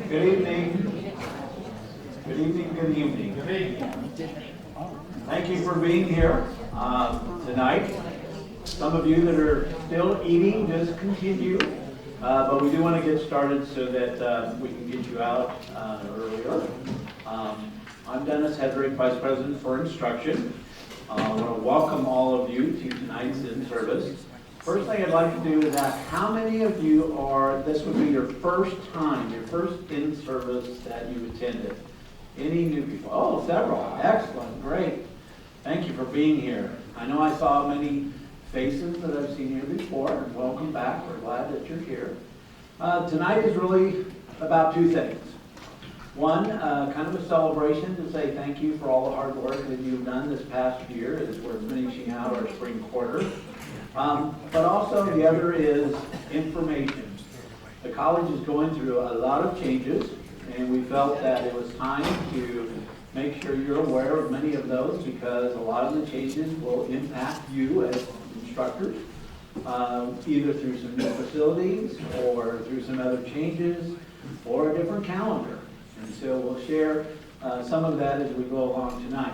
Good evening. Good evening, good evening. Good evening. Thank you for being here tonight. Some of you that are still eating, just continue. But we do want to get started so that we can get you out earlier. I'm Dennis Hedrick, Vice President for Instruction. I want to welcome all of you to tonight's in-service. First thing I'd like to do is ask how many of you this would be your first time, your first in-service that you attended? Any new people? Oh, several. Excellent. Great. Thank you for being here. I know I saw many faces that I've seen here before, and welcome back. We're glad that you're here. Tonight is really about two things. One, kind of a celebration to say thank you for all the hard work that you've done this past year as we're finishing out our spring quarter. But also the other is information. The college is going through a lot of changes, and we felt that it was time to make sure you're aware of many of those because a lot of the changes will impact you as instructors, either through some new facilities or through some other changes or a different calendar. And so we'll share some of that as we go along tonight.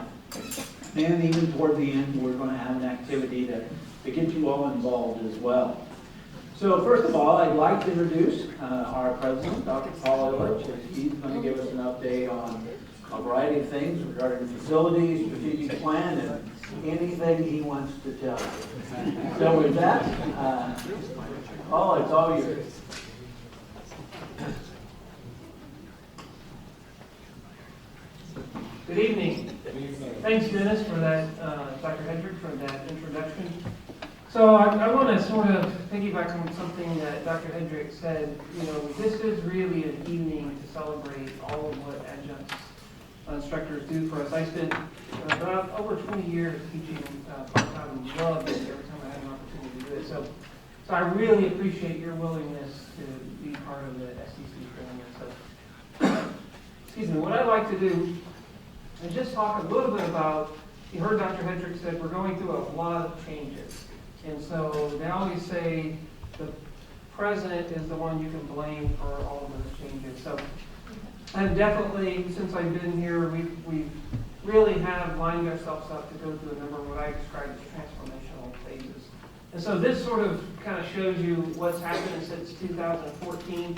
And even toward the end, we're going to have an activity to get you all involved as well. So first of all, I'd like to introduce our president, Dr. Paul Illage. He's going to give us an update on a variety of things regarding facilities, strategic plan, and anything he wants to tell you. So with that, Paul, it's all yours. Good evening. Thanks, Dennis, for that, Dr. Hedrick, for that introduction. So I want to sort of piggyback on something that Dr. Hedrick said. You know, this is really an evening to celebrate all of what adjunct instructors do for us. I spent about over 20 years teaching part-time and loved it every time I had an opportunity to do it. So I really appreciate your willingness to be part of the SCC training. So, excuse me, what I'd like to do is just talk a little bit about, you heard Dr. Hedrick said we're going through a lot of changes. And so they always say the president is the one you can blame for all of those changes. So and definitely, since I've been here, we really have lined ourselves up to go through a number of what I describe as transformational phases. And so this sort of kind of shows you what's happened since 2014.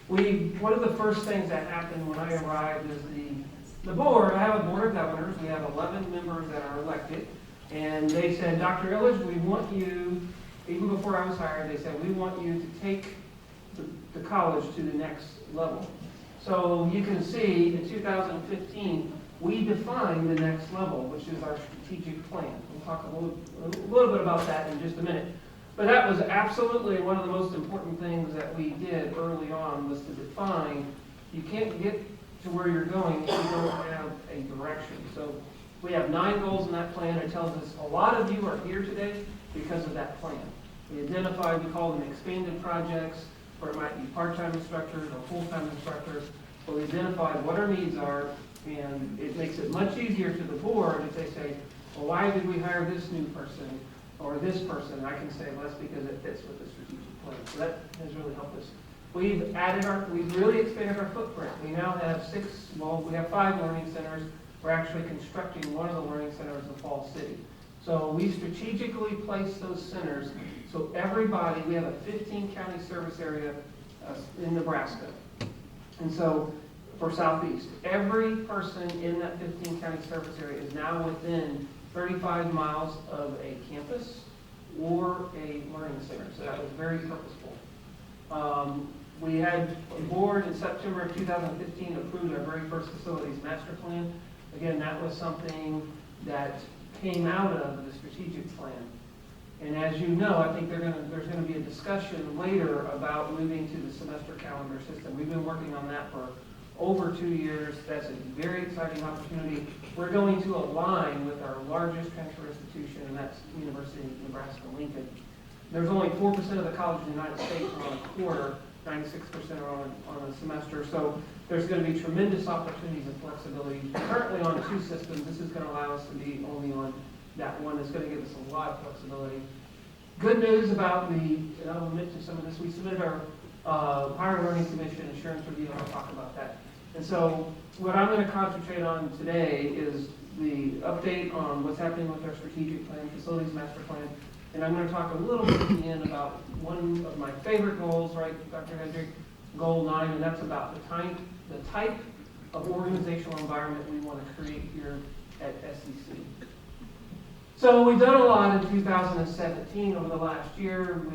One of the first things that happened when I arrived is the board. I have a board of governors. We have 11 members that are elected. And they said, Dr. Illage, we want you, even before I was hired, they said, we want you to take the college to the next level. So you can see in 2015, we defined the next level, which is our strategic plan. We'll talk a little bit about that in just a minute. But that was absolutely one of the most important things that we did early on was to define, you can't get to where you're going if you don't have a direction. So we have 9 goals in that plan. It tells us a lot of you are here today because of that plan. We identified, we call them expanded projects, where it might be part-time instructors or full-time instructors. But we identified what our needs are, and it makes it much easier to the board if they say, well, why did we hire this new person or this person? I can say less because it fits with the strategic plan. So that has really helped us. We've really expanded our footprint. We now have we have 5 learning centers. We're actually constructing one of the learning centers in Fall City. So we strategically place those centers so everybody, we have a 15-county service area in Nebraska. And so for Southeast, every person in that 15-county service area is now within 35 miles of a campus or a learning center. So that was very purposeful. We had a board in September of 2015 approved our very first facilities master plan. Again, that was something that came out of the strategic plan. And as you know, I think there's going to be a discussion later about moving to the semester calendar system. We've been working on that for over 2 years. That's a very exciting opportunity. We're going to align with our largest transfer institution, and that's University of Nebraska-Lincoln. There's only 4% of the colleges in the United States are on a quarter, 96% are on a semester. So there's going to be tremendous opportunities and flexibility. Currently on 2 systems, this is going to allow us to be only on that one. It's going to give us a lot of flexibility. Good news about and I'll mention some of this, we submitted our Higher Learning Commission, Insurance Review, and I'll talk about that. And so what I'm going to concentrate on today is the update on what's happening with our strategic plan, facilities master plan, and I'm going to talk a little bit at the end about one of my favorite goals, right, Dr. Hendrick, goal 9, and that's about the type of organizational environment we want to create here at SCC. So we've done a lot in 2017 over the last year.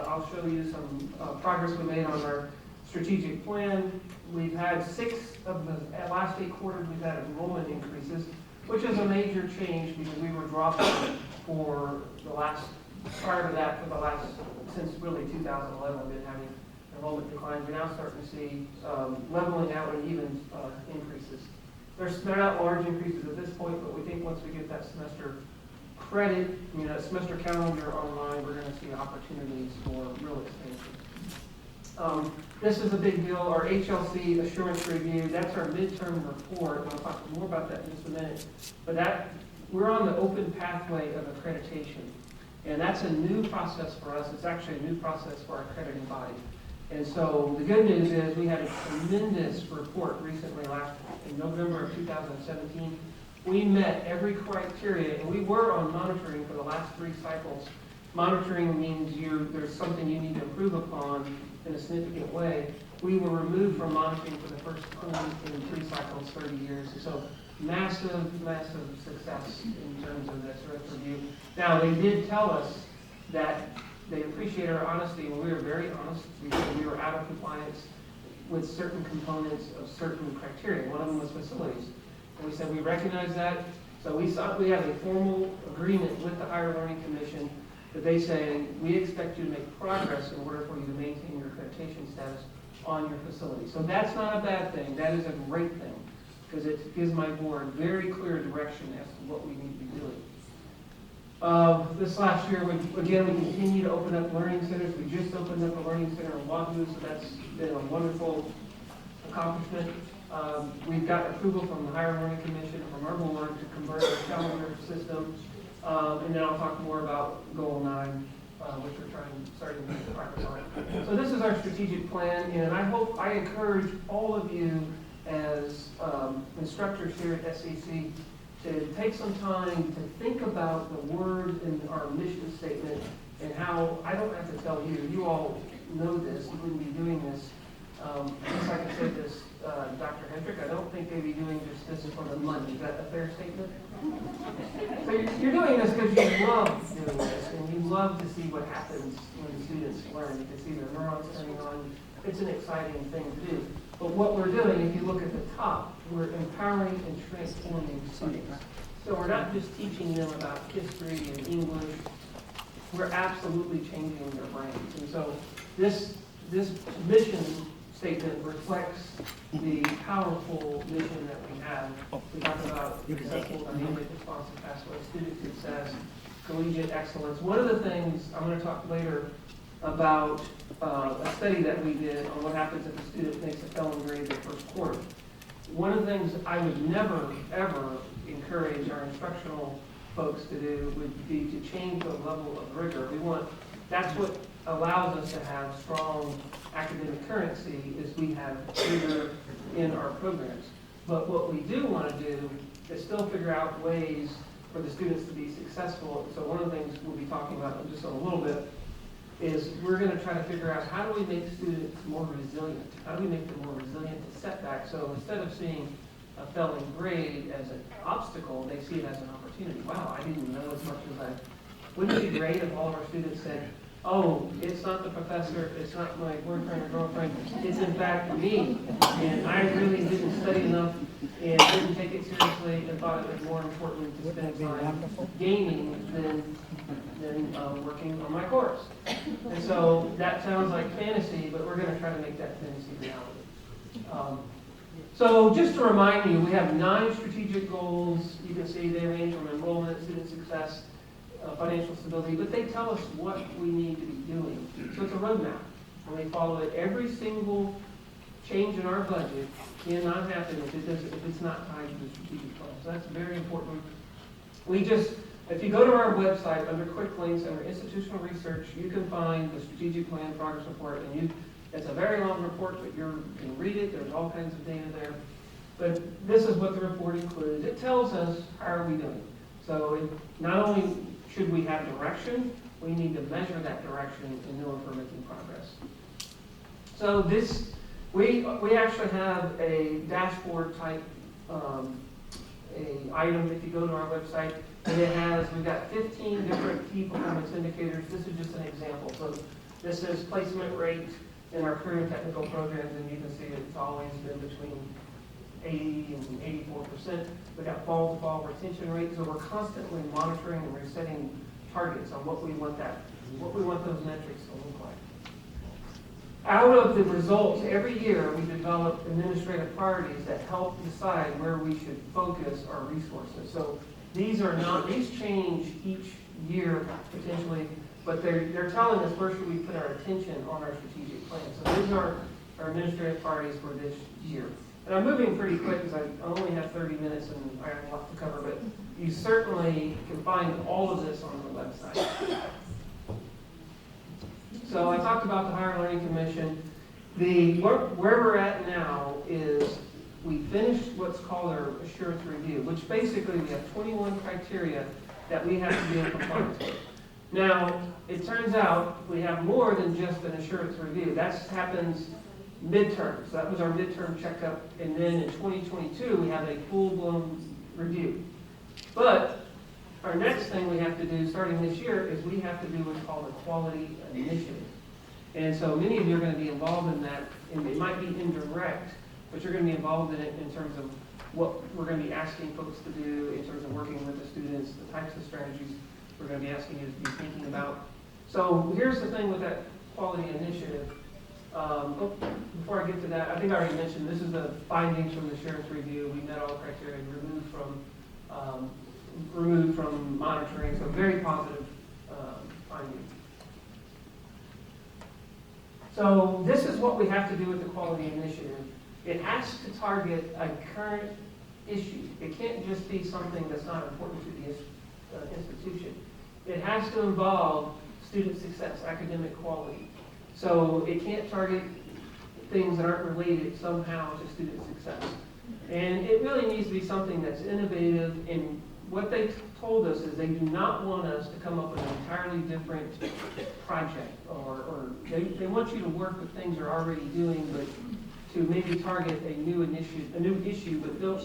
I'll show you some progress we made on our strategic plan. We've had 6 of the last 8 quarters we've had enrollment increases, which is a major change because we were dropping for prior to that, since really 2011, we've been having enrollment declines. We're now starting to see leveling out and even increases. They're not large increases at this point, but we think once we get that semester credit, semester calendar online, we're going to see opportunities for real expansion. This is a big deal. Our HLC assurance review, that's our midterm report. I'll talk more about that in just a minute. But we're on the open pathway of accreditation. And that's a new process for us. It's actually a new process for our accrediting body. And so the good news is we had a tremendous report recently in November of 2017. We met every criteria, and we were on monitoring for the last 3 cycles. Monitoring means there's something you need to improve upon in a significant way. We were removed from monitoring for the first time in 3 cycles, 30 years. So massive, massive success in terms of this review. Now, they did tell us that they appreciate our honesty, and we were very honest. We said we were out of compliance with certain components of certain criteria. One of them was facilities. And we said we recognize that. So we have a formal agreement with the Higher Learning Commission that they say we expect you to make progress in order for you to maintain your accreditation status on your facility. So that's not a bad thing. That is a great thing because it gives my board very clear direction as to what we need to be doing. This last year, we continue to open up learning centers. We just opened up a learning center in Wahoo, so that's been a wonderful accomplishment. We've got approval from the Higher Learning Commission, from our board, to convert our calendar system. And then I'll talk more about Goal 9, which we're starting to make progress on. So this is our strategic plan, and I encourage all of you as instructors here at SCC to take some time to think about the words in our mission statement and how, I don't have to tell you, you all know this, you wouldn't be doing this. Just like I said this, Dr. Hendrick, I don't think they'd be doing this for the money. Is that a fair statement? So you're doing this because you love doing this, and you love to see what happens when the students learn. You can see their neurons turning on. It's an exciting thing to do. But what we're doing, if you look at the top, we're empowering and transforming students. So we're not just teaching them about history and English. We're absolutely changing their brains. And so this mission statement reflects the powerful mission that we have. We talk about successful, dynamic, responsive pathway, student success, collegiate excellence. One of the things I'm going to talk later about a study that we did on what happens if a student makes a failing grade the first quarter. One of the things I would never, ever encourage our instructional folks to do would be to change the level of rigor. That's what allows us to have strong academic currency is we have rigor in our programs. But what we do want to do is still figure out ways for the students to be successful. So one of the things we'll be talking about just in a little bit is we're going to try to figure out how do we make students more resilient? How do we make them more resilient to setbacks? So instead of seeing a failing grade as an obstacle, they see it as an opportunity. Wow, I didn't know as much as I... Wouldn't it be great if all of our students said, oh, it's not the professor, it's not my boyfriend or girlfriend, it's in fact me, and I really didn't study enough and didn't take it seriously and thought it was more important to spend time gaming than working on my course. And so that sounds like fantasy, but we're going to try to make that fantasy reality. So just to remind you, we have 9 strategic goals. You can see they range from enrollment, student success, financial stability, but they tell us what we need to be doing. So it's a roadmap, and we follow it. Every single change in our budget cannot happen if it's not tied to the strategic plan. So that's very important. If you go to our website under quick links under institutional research, you can find the strategic plan progress report, and It's a very long report, but you can read it. There's all kinds of data there. But this is what the report includes. It tells us how are we doing. So not only should we have direction, we need to measure that direction and know if we're making progress. So this, we actually have a dashboard type a item if you go to our website, and we've got 15 different key performance indicators. This is just an example. So this is placement rate in our career and technical programs, and you can see it's always been between 80 and 84%. We've got fall-to-fall retention rate, so we're constantly monitoring and we're setting targets on what we want those metrics to look like. Out of the results, every year we develop administrative priorities that help decide where we should focus our resources. So these change each year potentially, but they're telling us where should we put our attention on our strategic plan. So these are our administrative priorities for this year. And I'm moving pretty quick because I only have 30 minutes and I have a lot to cover, but you certainly can find all of this on the website. So I talked about the Higher Learning Commission. Where we're at now is we finished what's called our assurance review, which basically we have 21 criteria that we have to be in compliance with. Now, it turns out we have more than just an assurance review. That happens midterm. So that was our midterm checkup. And then in 2022, we have a full-blown review. But our next thing we have to do starting this year is we have to do what's called a quality initiative. And so many of you are going to be involved in that, and it might be indirect, but you're going to be involved in it in terms of what we're going to be asking folks to do in terms of working with the students, the types of strategies we're going to be asking you to be thinking about. So here's the thing with that quality initiative. Before I get to that, I think I already mentioned this is the findings from the assurance review. We met all the criteria removed from monitoring, so very positive findings. So this is what we have to do with the quality initiative. It has to target a current issue. It can't just be something that's not important to the institution. It has to involve student success, academic quality. So it can't target things that aren't related somehow to student success. And it really needs to be something that's innovative. And what they told us is they do not want us to come up with an entirely different project, or they want you to work with things you're already doing, but to maybe target a new issue, but don't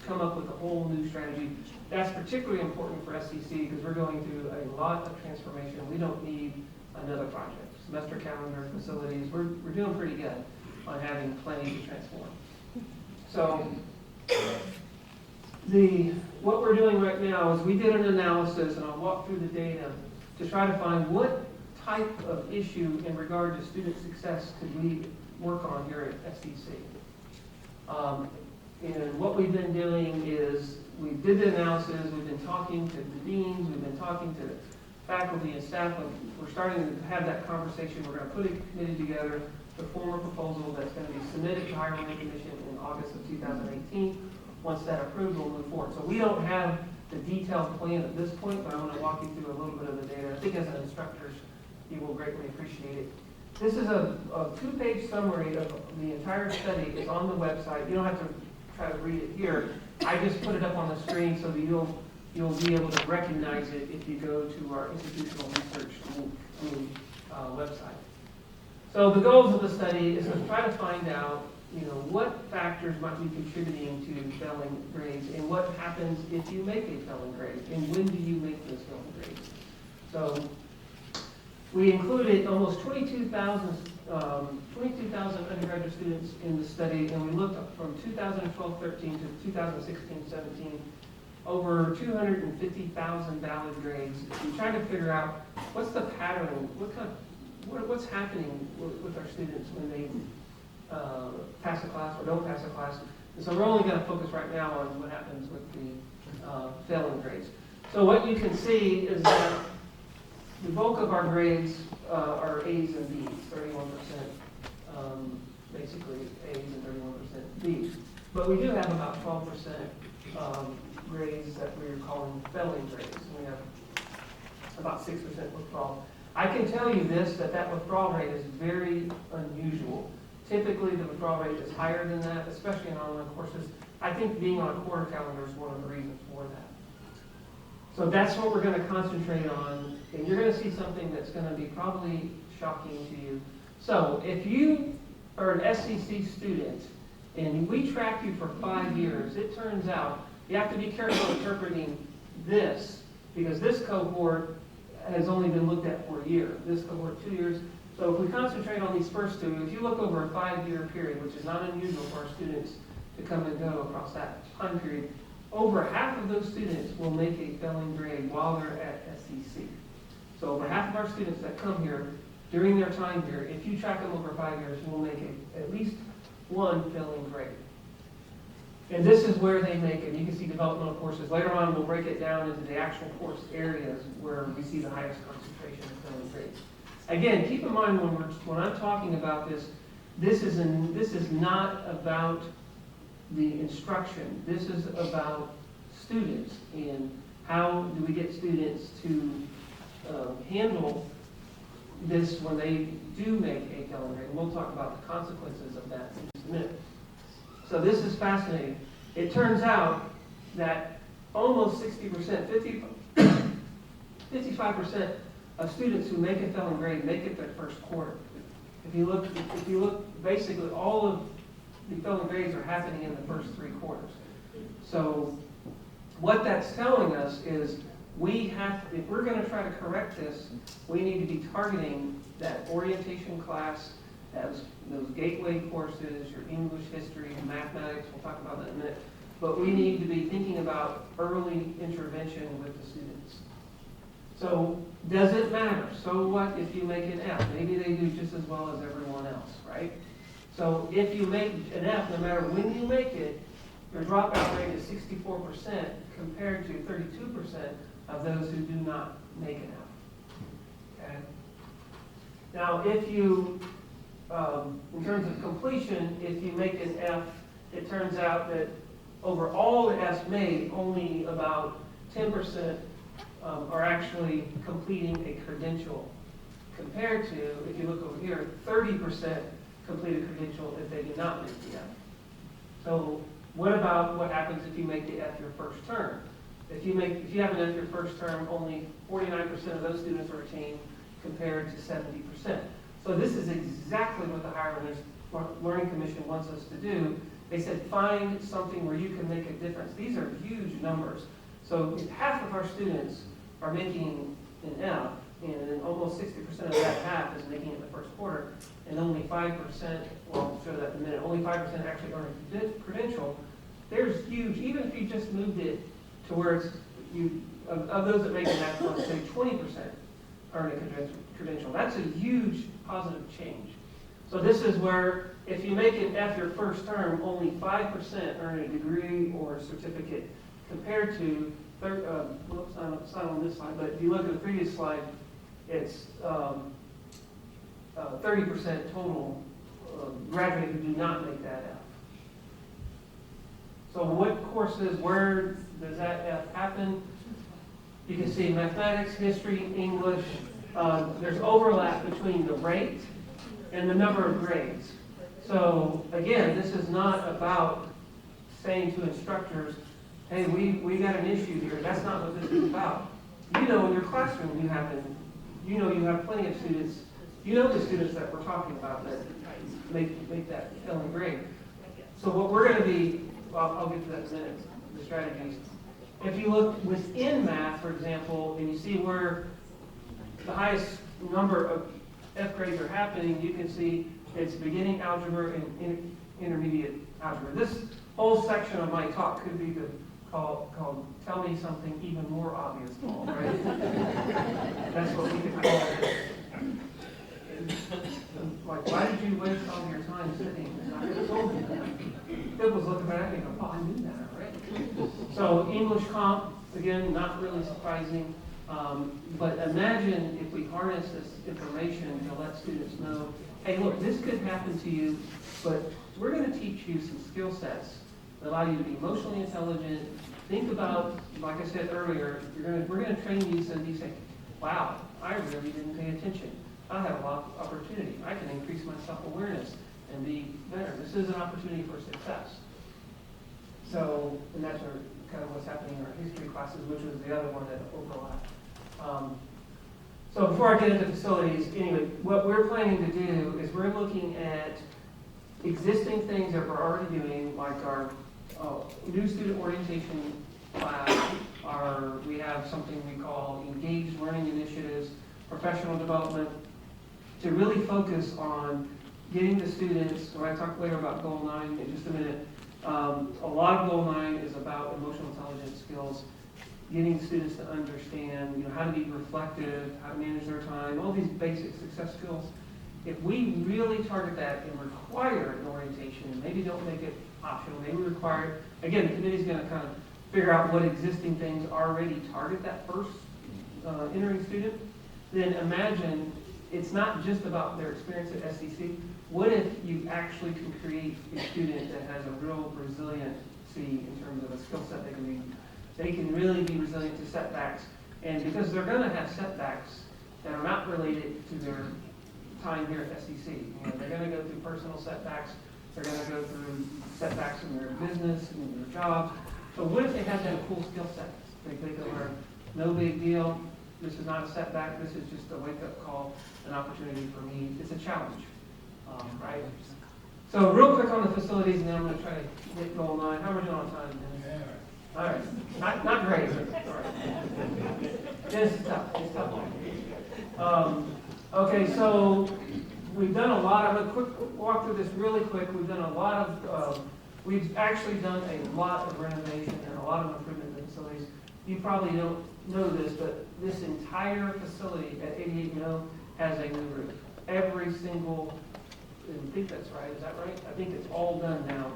come up with a whole new strategy. That's particularly important for SCC because we're going through a lot of transformation. We don't need another project. Semester calendar, facilities, we're doing pretty good on having plenty to transform. So what we're doing right now is we did an analysis, and I'll walk through the data to try to find what type of issue in regard to student success could we work on here at SCC. And what we've been doing is we did the analysis, we've been talking to the deans, we've been talking to faculty and staff. We're starting to have that conversation. We're going to put a committee together to form a proposal that's going to be submitted to Higher Learning Commission in August of 2018. Once that approved, we'll move forward. So we don't have the detailed plan at this point, but I'm going to walk you through a little bit of the data. I think as an instructor, you will greatly appreciate it. This is a two-page summary of the entire study. It's on the website. You don't have to try to read it here. I just put it up on the screen so that you'll be able to recognize it if you go to our institutional research website. So the goals of the study is to try to find out, what factors might be contributing to failing grades, and what happens if you make a failing grade, and when do you make those failing grades. So we included almost 22,000 undergraduate students in the study, and we looked up from 2012-13 to 2016-17, over 250,000 valid grades. We tried to figure out what's the pattern, what's happening with our students when they pass a class or don't pass a class. And so we're only going to focus right now on what happens with the failing grades. So what you can see is that the bulk of our grades are A's and B's, 31%, basically A's and 31% B's. But we do have about 12% grades that we're calling failing grades. We have about 6% withdrawal. I can tell you this, that withdrawal rate is very unusual. Typically, the withdrawal rate is higher than that, especially in online courses. I think being on a quarter calendar is one of the reasons for that. So that's what we're going to concentrate on, and you're going to see something that's going to be probably shocking to you. So if you are an SCC student, and we track you for 5 years, it turns out you have to be careful interpreting this, because this cohort has only been looked at for a year, this cohort 2 years. So if we concentrate on these first two, if you look over a 5-year period, which is not unusual for our students to come and go across that time period, over half of those students will make a failing grade while they're at SCC. So over half of our students that come here during their time here, if you track them over 5 years, will make at least one failing grade. And this is where they make it. You can see developmental courses. Later on, we'll break it down into the actual course areas where we see the highest concentration of failing grades. Again, keep in mind when I'm talking about this, this is not about the instruction. This is about students and how do we get students to handle this when they do make a failing grade. And we'll talk about the consequences of that in just a minute. So this is fascinating. It turns out that almost 60%, 55% of students who make a failing grade make it their first quarter. If you look, basically all of the failing grades are happening in the first 3 quarters. So what that's telling us is if we're going to try to correct this, we need to be targeting that orientation class, those gateway courses, your English, history, and mathematics. We'll talk about that in a minute. But we need to be thinking about early intervention with the students. So does it matter? So what if you make an F? Maybe they do just as well as everyone else, right? So if you make an F, no matter when you make it, your dropout rate is 64% compared to 32% of those who do not make an F. Okay? Now, if you, in terms of completion, if you make an F, it turns out that over all the Fs made, only about 10% are actually completing a credential, compared to, if you look over here, 30% complete a credential if they do not make the F. So what about what happens if you make the F your first term? If you have an F your first term, only 49% of those students are retained compared to 70%. So this is exactly what the Higher Learning Commission wants us to do. They said find something where you can make a difference. These are huge numbers. So if half of our students are making an F, and then almost 60% of that half is making it in the first quarter, and only 5%, well, I'll show that in a minute, only 5% actually earn a credential, there's huge, even if you just moved it to where it's, of those that make an F, let's say 20% earn a credential. That's a huge positive change. So this is where, if you make an F your first term, only 5% earn a degree or a certificate, compared to, whoops, it's not on this slide, but if you look at the previous slide, it's 30% total graduate who do not make that F. So what courses, where does that F happen? You can see mathematics, history, English. There's overlap between the rate and the number of grades. So again, this is not about saying to instructors, hey, we got an issue here. That's not what this is about. You know, in your classroom, you have plenty of students. You know the students that we're talking about that make that failing grade. So what we're going to be, well, I'll get to that in a minute, the strategies. If you look within math, for example, and you see where the highest number of F grades are happening, you can see it's beginning algebra and intermediate algebra. This whole section of my talk could be called Tell Me Something Even More Obvious, Paul, right? That's what we could call it. Like, why did you waste all your time sitting? And I could have told you that. Phil was looking at me and going, oh, I knew that already. So English comp, again, not really surprising. But imagine if we harness this information to let students know, hey, look, this could happen to you, but we're going to teach you some skill sets that allow you to be emotionally intelligent. Think about, like I said earlier, we're going to train you so you say, wow, I really didn't pay attention. I have a lot of opportunity. I can increase my self-awareness and be better. This is an opportunity for success. So, and that's kind of what's happening in our history classes, which was the other one that overlapped. So before I get into facilities, anyway, what we're planning to do is we're looking at existing things that we're already doing, like our new student orientation class. We have something we call engaged learning initiatives, professional development, to really focus on getting the students. When I talk later about Goal 9 in just a minute, a lot of Goal 9 is about emotional intelligence skills, getting students to understand, how to be reflective, how to manage their time, all these basic success skills. If we really target that and require an orientation, and maybe don't make it optional, maybe require it, again, the committee's going to kind of figure out what existing things already target that first entering student, then imagine it's not just about their experience at SCC. What if you actually can create a student that has a real resiliency in terms of a skill set they can really be resilient to setbacks, and because they're going to have setbacks that are not related to their time here at SCC. They're going to go through personal setbacks, they're going to go through setbacks in their business, in their jobs. So what if they have that cool skill set? They can learn, no big deal, this is not a setback, this is just a wake-up call, an opportunity for me. It's a challenge, right? So real quick on the facilities, and then I'm going to try to get Goal 9. How are we doing on time, Dennis? All right, not great, but all right. Dennis is tough, it's tough. Okay, so we've done a lot. I'm going to quick walk through this really quick. We've done a lot of, we've actually done a lot of renovation and a lot of improvement in the facilities. You probably don't know this, but this entire facility at 88 Mill has a new roof. Every single, I think that's right, is that right? I think it's all done now.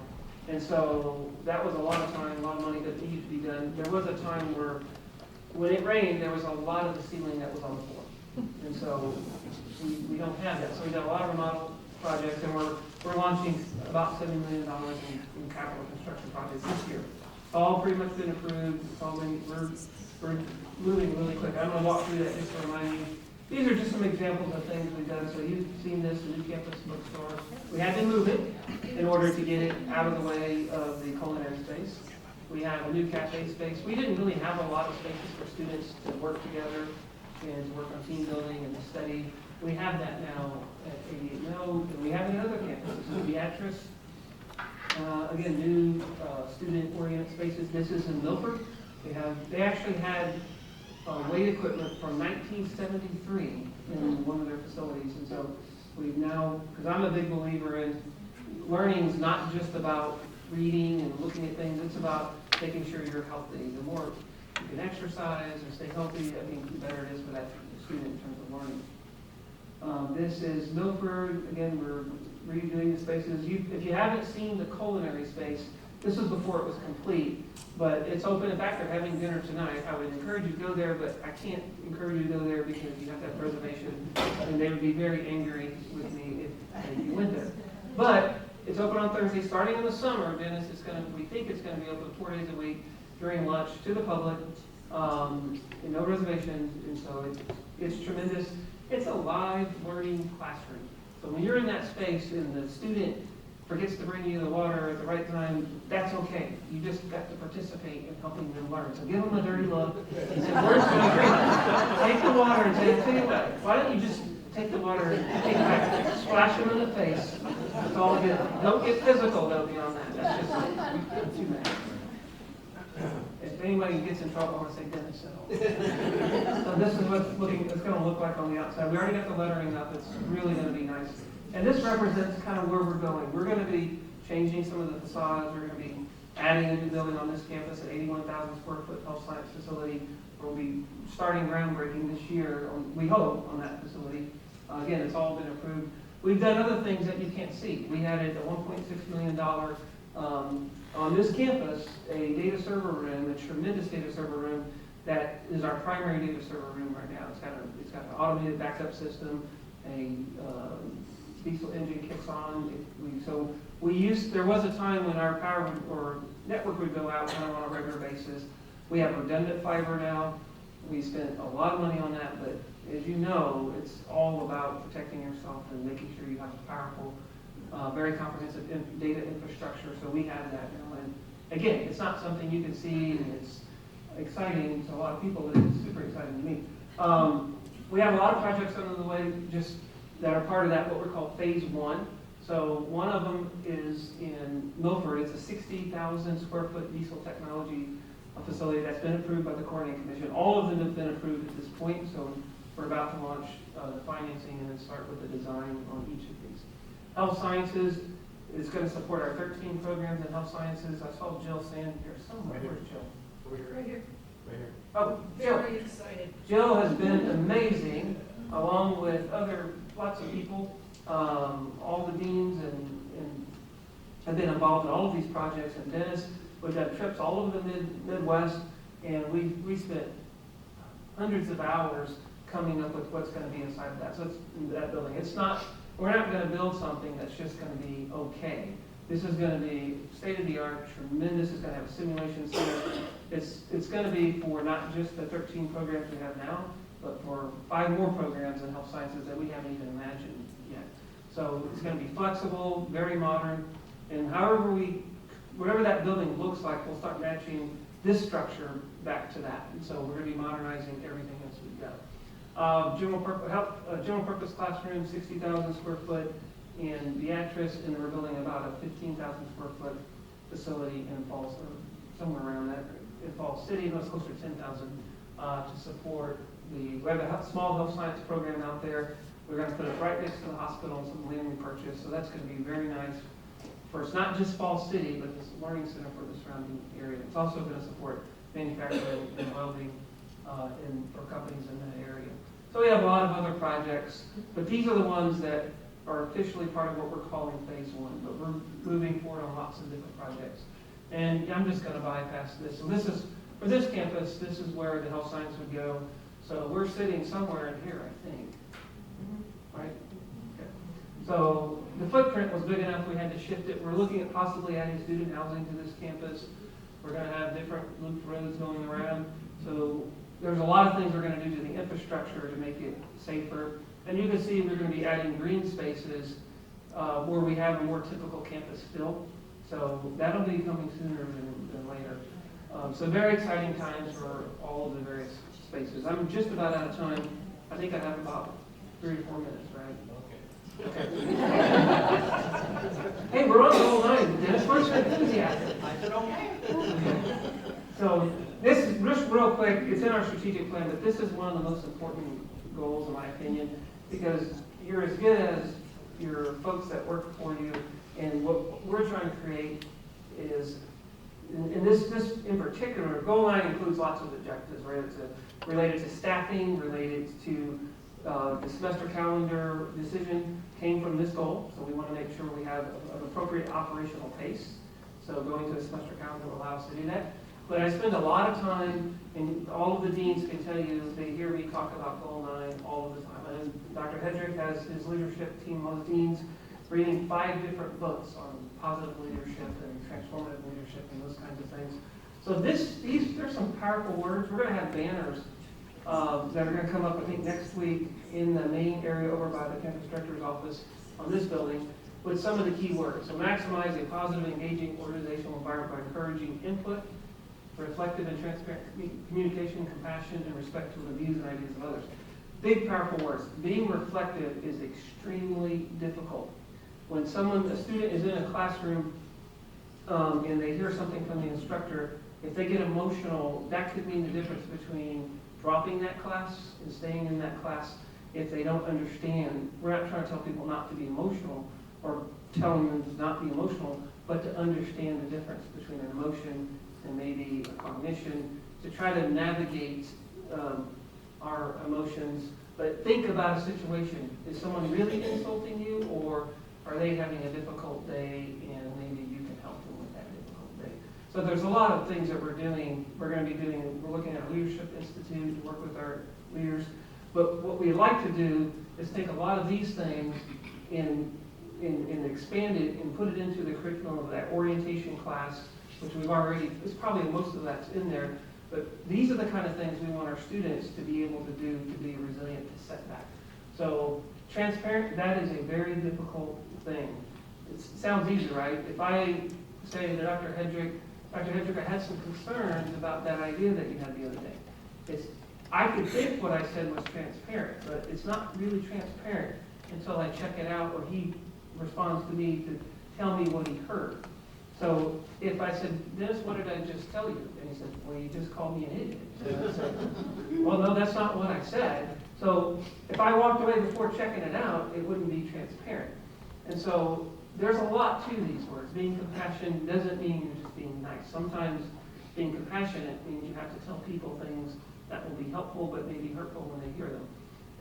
And so that was a lot of time, a lot of money that needed to be done. There was a time where, when it rained, there was a lot of the ceiling that was on the floor. And so we don't have that. So we've done a lot of remodel projects, and we're launching about $7 million in capital construction projects this year. It's all pretty much been approved. It's all been, we're moving really quick. I'm going to walk through that just to remind you. These are just some examples of things we've done. So you've seen this, the new campus bookstore. We had to move it in order to get it out of the way of the culinary space. We have a new cafe space. We didn't really have a lot of spaces for students to work together and to work on team building and to study. We have that now at 88 Mill, and we have it at other campuses. Beatrice, again, new student-oriented spaces. This is in Milford. They actually had weight equipment from 1973 in one of their facilities, and so we've now, because I'm a big believer in learning is not just about reading and looking at things, it's about making sure you're healthy. The more you can exercise or stay healthy, I think the better it is for that student in terms of learning. This is Milford. Again, we're redoing the spaces. If you haven't seen the culinary space, this was before it was complete, but it's open. In fact, they're having dinner tonight. I would encourage you to go there, but I can't encourage you to go there because you have to have reservation, and they would be very angry with me if you went there. But it's open on Thursday, starting in the summer. Dennis, we think it's going to be open 4 days a week during lunch to the public, and no reservations, and so it's tremendous. It's a live learning classroom. So when you're in that space and the student forgets to bring you the water at the right time, that's okay. You just got to participate in helping them learn. So give them a dirty look and say, where's my drink? Take the water and say, tell you what, why don't you just take the water and take it back, splash them in the face. It's all good. Don't get physical though beyond that. That's just too much. If anybody gets in trouble, I want to say Dennis. So this is what it's going to look like on the outside. We already got the lettering up. It's really going to be nice. And this represents kind of where we're going. We're going to be changing some of the facades. We're going to be adding a new building on this campus, an 81,000 square foot health science facility. We'll be starting groundbreaking this year, we hope, on that facility. Again, it's all been approved. We've done other things that you can't see. We added a $1.6 million on this campus, a data server room, a tremendous data server room that is our primary data server room right now. It's got an automated backup system, a diesel engine kicks on. There was a time when our power or network would go out kind of on a regular basis. We have redundant fiber now. We spent a lot of money on that, but as you know, it's all about protecting yourself and making sure you have a powerful, very comprehensive data infrastructure. So we have that now. And again, it's not something you can see, and it's exciting to a lot of people, but it's super exciting to me. We have a lot of projects under the way just that are part of that, what we're called phase one. So one of them is in Milford. It's a 60,000 square foot diesel technology facility that's been approved by the Coordinating Commission. All of them have been approved at this point, so we're about to launch the financing and then start with the design on each of these. Health Sciences is going to support our 13 programs in health sciences. I saw Jill standing here somewhere. Where's Jill? Right here. Right here. Oh, Jill. Very excited. Jill has been amazing, along with lots of people. All the deans and have been involved in all of these projects. And Dennis, we've done trips all over the Midwest, and we spent hundreds of hours coming up with what's going to be inside of that. So it's in that building. We're not going to build something that's just going to be okay. This is going to be state-of-the-art, tremendous. It's going to have a simulation center. It's going to be for not just the 13 programs we have now, but for 5 more programs in health sciences that we haven't even imagined yet. So it's going to be flexible, very modern, and whatever that building looks like, we'll start matching this structure back to that. And so we're going to be modernizing everything as we go. General purpose classroom, 60,000 square foot in Beatrice, and we're building about a 15,000 square foot facility in Falls, or somewhere around that, in Falls City, and it's closer to 10,000 to support we have a small health science program out there. We're going to put it right next to the hospital and some land we purchased, so that's going to be very nice for it's not just Falls City, but this learning center for the surrounding area. It's also going to support manufacturing and welding for companies in that area. So we have a lot of other projects, but these are the ones that are officially part of what we're calling phase one, but we're moving forward on lots of different projects. And I'm just going to bypass this. So this is, for this campus, this is where the health science would go. So we're sitting somewhere in here, I think. Right? Okay. So the footprint was big enough we had to shift it. We're looking at possibly adding student housing to this campus. We're going to have different loop roads going around. So there's a lot of things we're going to do to the infrastructure to make it safer. And you can see we're going to be adding green spaces where we have a more typical campus feel. So that'll be coming sooner than later. So very exciting times for all of the various spaces. I'm just about out of time. I think I have about 3 or 4 minutes, right? Okay. Hey, we're on the whole line, Dennis. Where's your enthusiasm? I said okay. So this is just real quick. It's in our strategic plan, but this is one of the most important goals, in my opinion, because you're as good as your folks that work for you. And what we're trying to create is, and this in particular, goal 9 includes lots of objectives related to staffing, related to the semester calendar decision came from this goal. So we want to make sure we have an appropriate operational pace. So going to a semester calendar will allow us to do that. But I spend a lot of time, and all of the deans can tell you, they hear me talk about goal 9 all of the time. And Dr. Hedrick has his leadership team of deans reading 5 different books on positive leadership and transformative leadership and those kinds of things. So there's some powerful words. We're going to have banners that are going to come up, I think, next week in the main area over by the campus director's office on this building with some of the key words. So maximize a positive, engaging organizational environment by encouraging input, reflective and transparent communication, compassion, and respect to the views and ideas of others. Big, powerful words. Being reflective is extremely difficult. When a student is in a classroom and they hear something from the instructor, if they get emotional, that could mean the difference between dropping that class and staying in that class if they don't understand. We're not trying to tell people not to be emotional or telling them to not be emotional, but to understand the difference between an emotion and maybe a cognition, to try to navigate our emotions. But think about a situation. Is someone really insulting you, or are they having a difficult day and maybe you can help them with that difficult day? So there's a lot of things that we're doing. We're going to be doing, we're looking at a leadership institute to work with our leaders. But what we like to do is take a lot of these things and expand it and put it into the curriculum of that orientation class, which we've already, it's probably most of that's in there. But these are the kind of things we want our students to be able to do to be resilient to setback. So transparent, that is a very difficult thing. It sounds easy, right? If I say to Dr. Hedrick, I had some concerns about that idea that you had the other day. I could think what I said was transparent, but it's not really transparent until I check it out or he responds to me to tell me what he heard. So if I said, Dennis, what did I just tell you? And he said, well, you just called me an idiot. And I said, well, no, that's not what I said. So if I walked away before checking it out, it wouldn't be transparent. And so there's a lot to these words. Being compassionate doesn't mean you're just being nice. Sometimes being compassionate means you have to tell people things that will be helpful but may be hurtful when they hear them.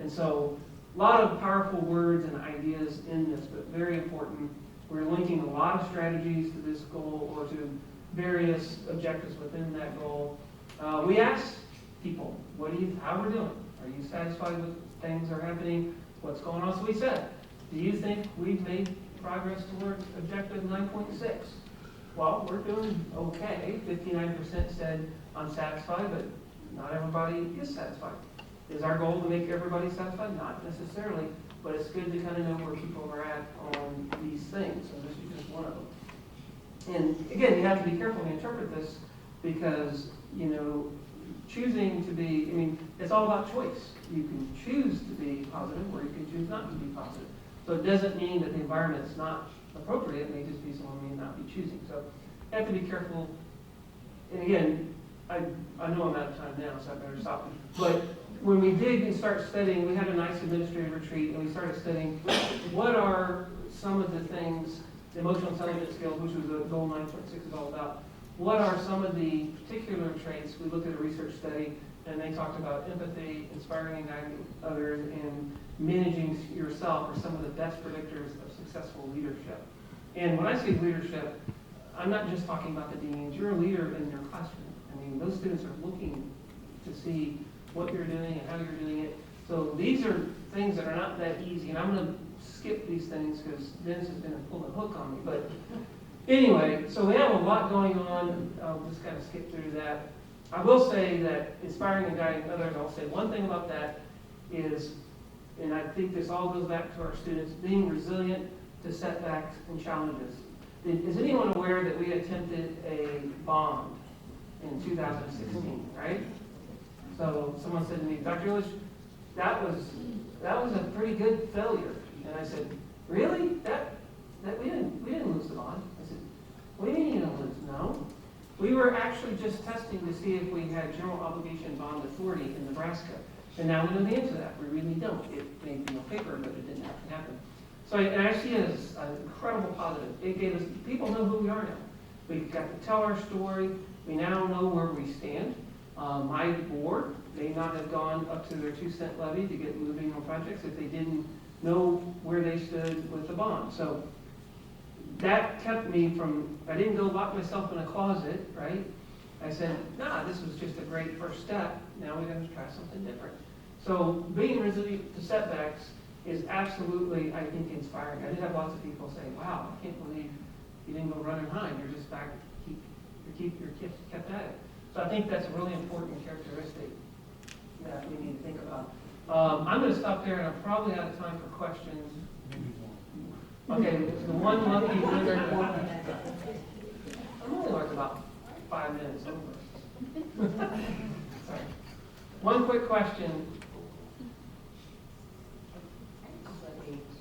And so a lot of powerful words and ideas in this, but very important. We're linking a lot of strategies to this goal or to various objectives within that goal. We ask people, how we're doing? Are you satisfied with things that are happening? What's going on? So we said, do you think we've made progress towards objective 9.6? Well, we're doing okay. 59% said unsatisfied, but not everybody is satisfied. Is our goal to make everybody satisfied? Not necessarily, but it's good to kind of know where people are at on these things, and this is just one of them. And again, you have to be careful to interpret this because, choosing to be, it's all about choice. You can choose to be positive or you can choose not to be positive. So it doesn't mean that the environment's not appropriate. It may just be someone may not be choosing. So you have to be careful. And again, I know I'm out of time now, so I better stop. But when we dig and start studying, we had a nice administrative retreat, and we started studying what are some of the things, the emotional intelligence skills, which was the goal 9.6 is all about. What are some of the particular traits? We looked at a research study, and they talked about empathy, inspiring and guiding others, and managing yourself are some of the best predictors of successful leadership. And when I say leadership, I'm not just talking about the deans. You're a leader in your classroom. Those students are looking to see what you're doing and how you're doing it. So these are things that are not that easy. And I'm going to skip these things because Dennis is going to pull the hook on me. But anyway, so we have a lot going on. I'll just kind of skip through that. I will say that inspiring and guiding others, I'll say one thing about that is, and I think this all goes back to our students, being resilient to setbacks and challenges. Is anyone aware that we attempted a bond in 2016, right? So someone said to me, Dr. Illage, that was a pretty good failure. And I said, really? That we didn't lose the bond. I said, what do you mean you didn't lose? No. We were actually just testing to see if we had general obligation bond authority in Nebraska. And now we know the answer to that. We really don't. It may be on paper, but it didn't actually happen. So I see it as an incredible positive. It gave us, people know who we are now. We got to tell our story. We now know where we stand. My board may not have gone up to their 2-cent levy to get moving on projects if they didn't know where they stood with the bond. So that kept me from, I didn't go lock myself in a closet, right? I said, nah, this was just a great first step. Now we got to try something different. So being resilient to setbacks is absolutely, I think, inspiring. I did have lots of people say, wow, I can't believe you didn't go run and hide. You're just back, you're kept at it. So I think that's a really important characteristic that we need to think about. I'm going to stop there, and I'm probably out of time for questions. Okay, the one lucky winner. I'm only like about 5 minutes over. Sorry. One quick question.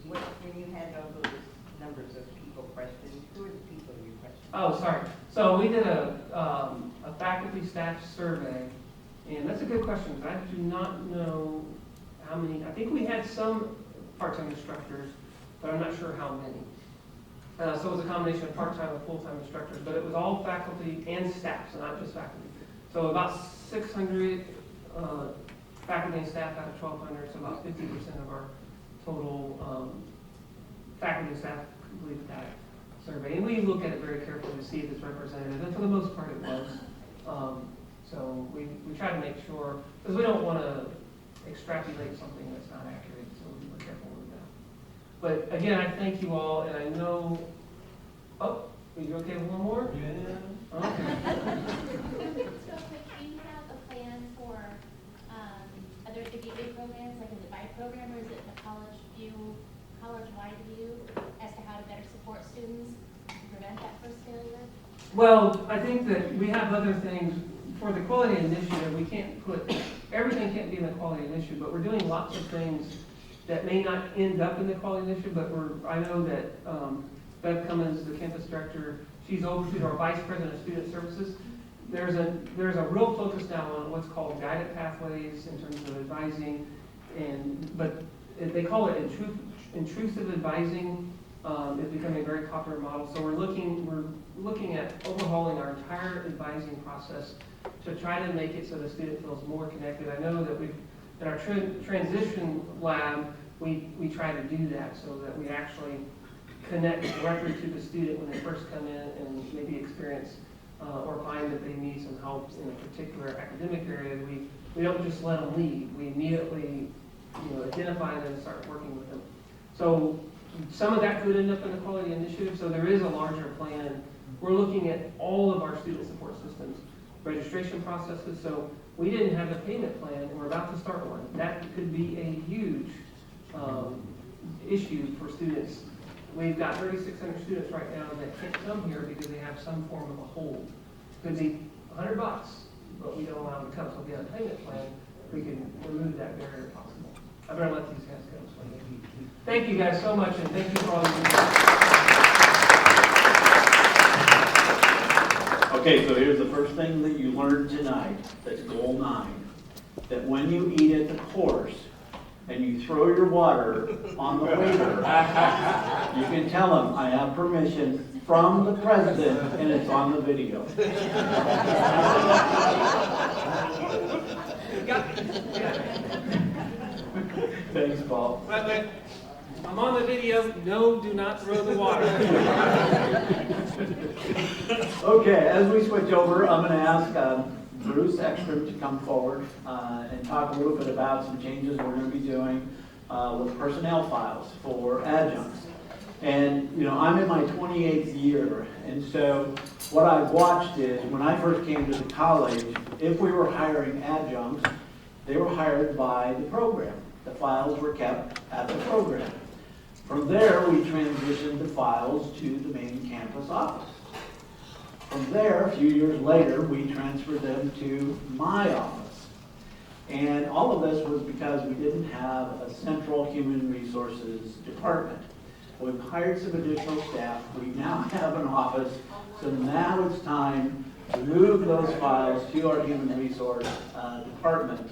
When you had all those numbers of people questioned, who are the people you questioned? Oh, sorry. So we did a faculty staff survey, and that's a good question, because I do not know how many. I think we had some part-time instructors, but I'm not sure how many. So it was a combination of part-time and full-time instructors, but it was all faculty and staff, so not just faculty. So about 600 faculty and staff out of 1,200, so about 50% of our total faculty and staff completed that survey. And we look at it very carefully to see if it's representative, and for the most part it was. So we try to make sure, because we don't want to extrapolate something that's not accurate, so we're careful with that. But again, I thank you all, and I know, are you okay with one more? Yeah. Okay. So we have programs, like is it by program or is it the college-wide view as to how to better support students to prevent that first failure? Well, I think that we have other things, for the quality initiative, we can't put, everything can't be in the quality initiative, but we're doing lots of things that may not end up in the quality initiative, but I know that Bev Cummins, the campus director, she's oversees our vice president of student services. There's a real focus now on what's called guided pathways in terms of advising, but they call it intrusive advising. It's becoming a very popular model. So we're looking at overhauling our entire advising process to try to make it so the student feels more connected. I know that in our transition lab, we try to do that so that we actually connect directly to the student when they first come in and maybe experience or find that they need some help in a particular academic area. We don't just let them leave. We immediately identify them and start working with them. So some of that could end up in the quality initiative. So there is a larger plan. We're looking at all of our student support systems, registration processes. So we didn't have a payment plan, and we're about to start one. That could be a huge issue for students. We've got 3,600 students right now that can't come here because they have some form of a hold. Could be $100, but we don't allow them to come. So if we have a payment plan, we can remove that barrier if possible. I better let these guys go. Thank you guys so much, and thank you for all you do. Okay, so here's the first thing that you learned tonight, that's goal 9. That when you eat at the course and you throw your water on the waiter, you can tell them, I have permission from the president, and it's on the video. Thanks, Paul. But I'm on the video. No, do not throw the water. Okay, as we switch over, I'm going to ask Bruce Ekstrom to come forward and talk a little bit about some changes we're going to be doing with personnel files for adjuncts. And, I'm in my 28th year, and so what I've watched is when I first came to the college, if we were hiring adjuncts, they were hired by the program. The files were kept at the program. From there, we transitioned the files to the main campus office. From there, a few years later, we transferred them to my office. And all of this was because we didn't have a central human resources department. We've hired some additional staff. We now have an office. So now it's time to move those files to our human resource department.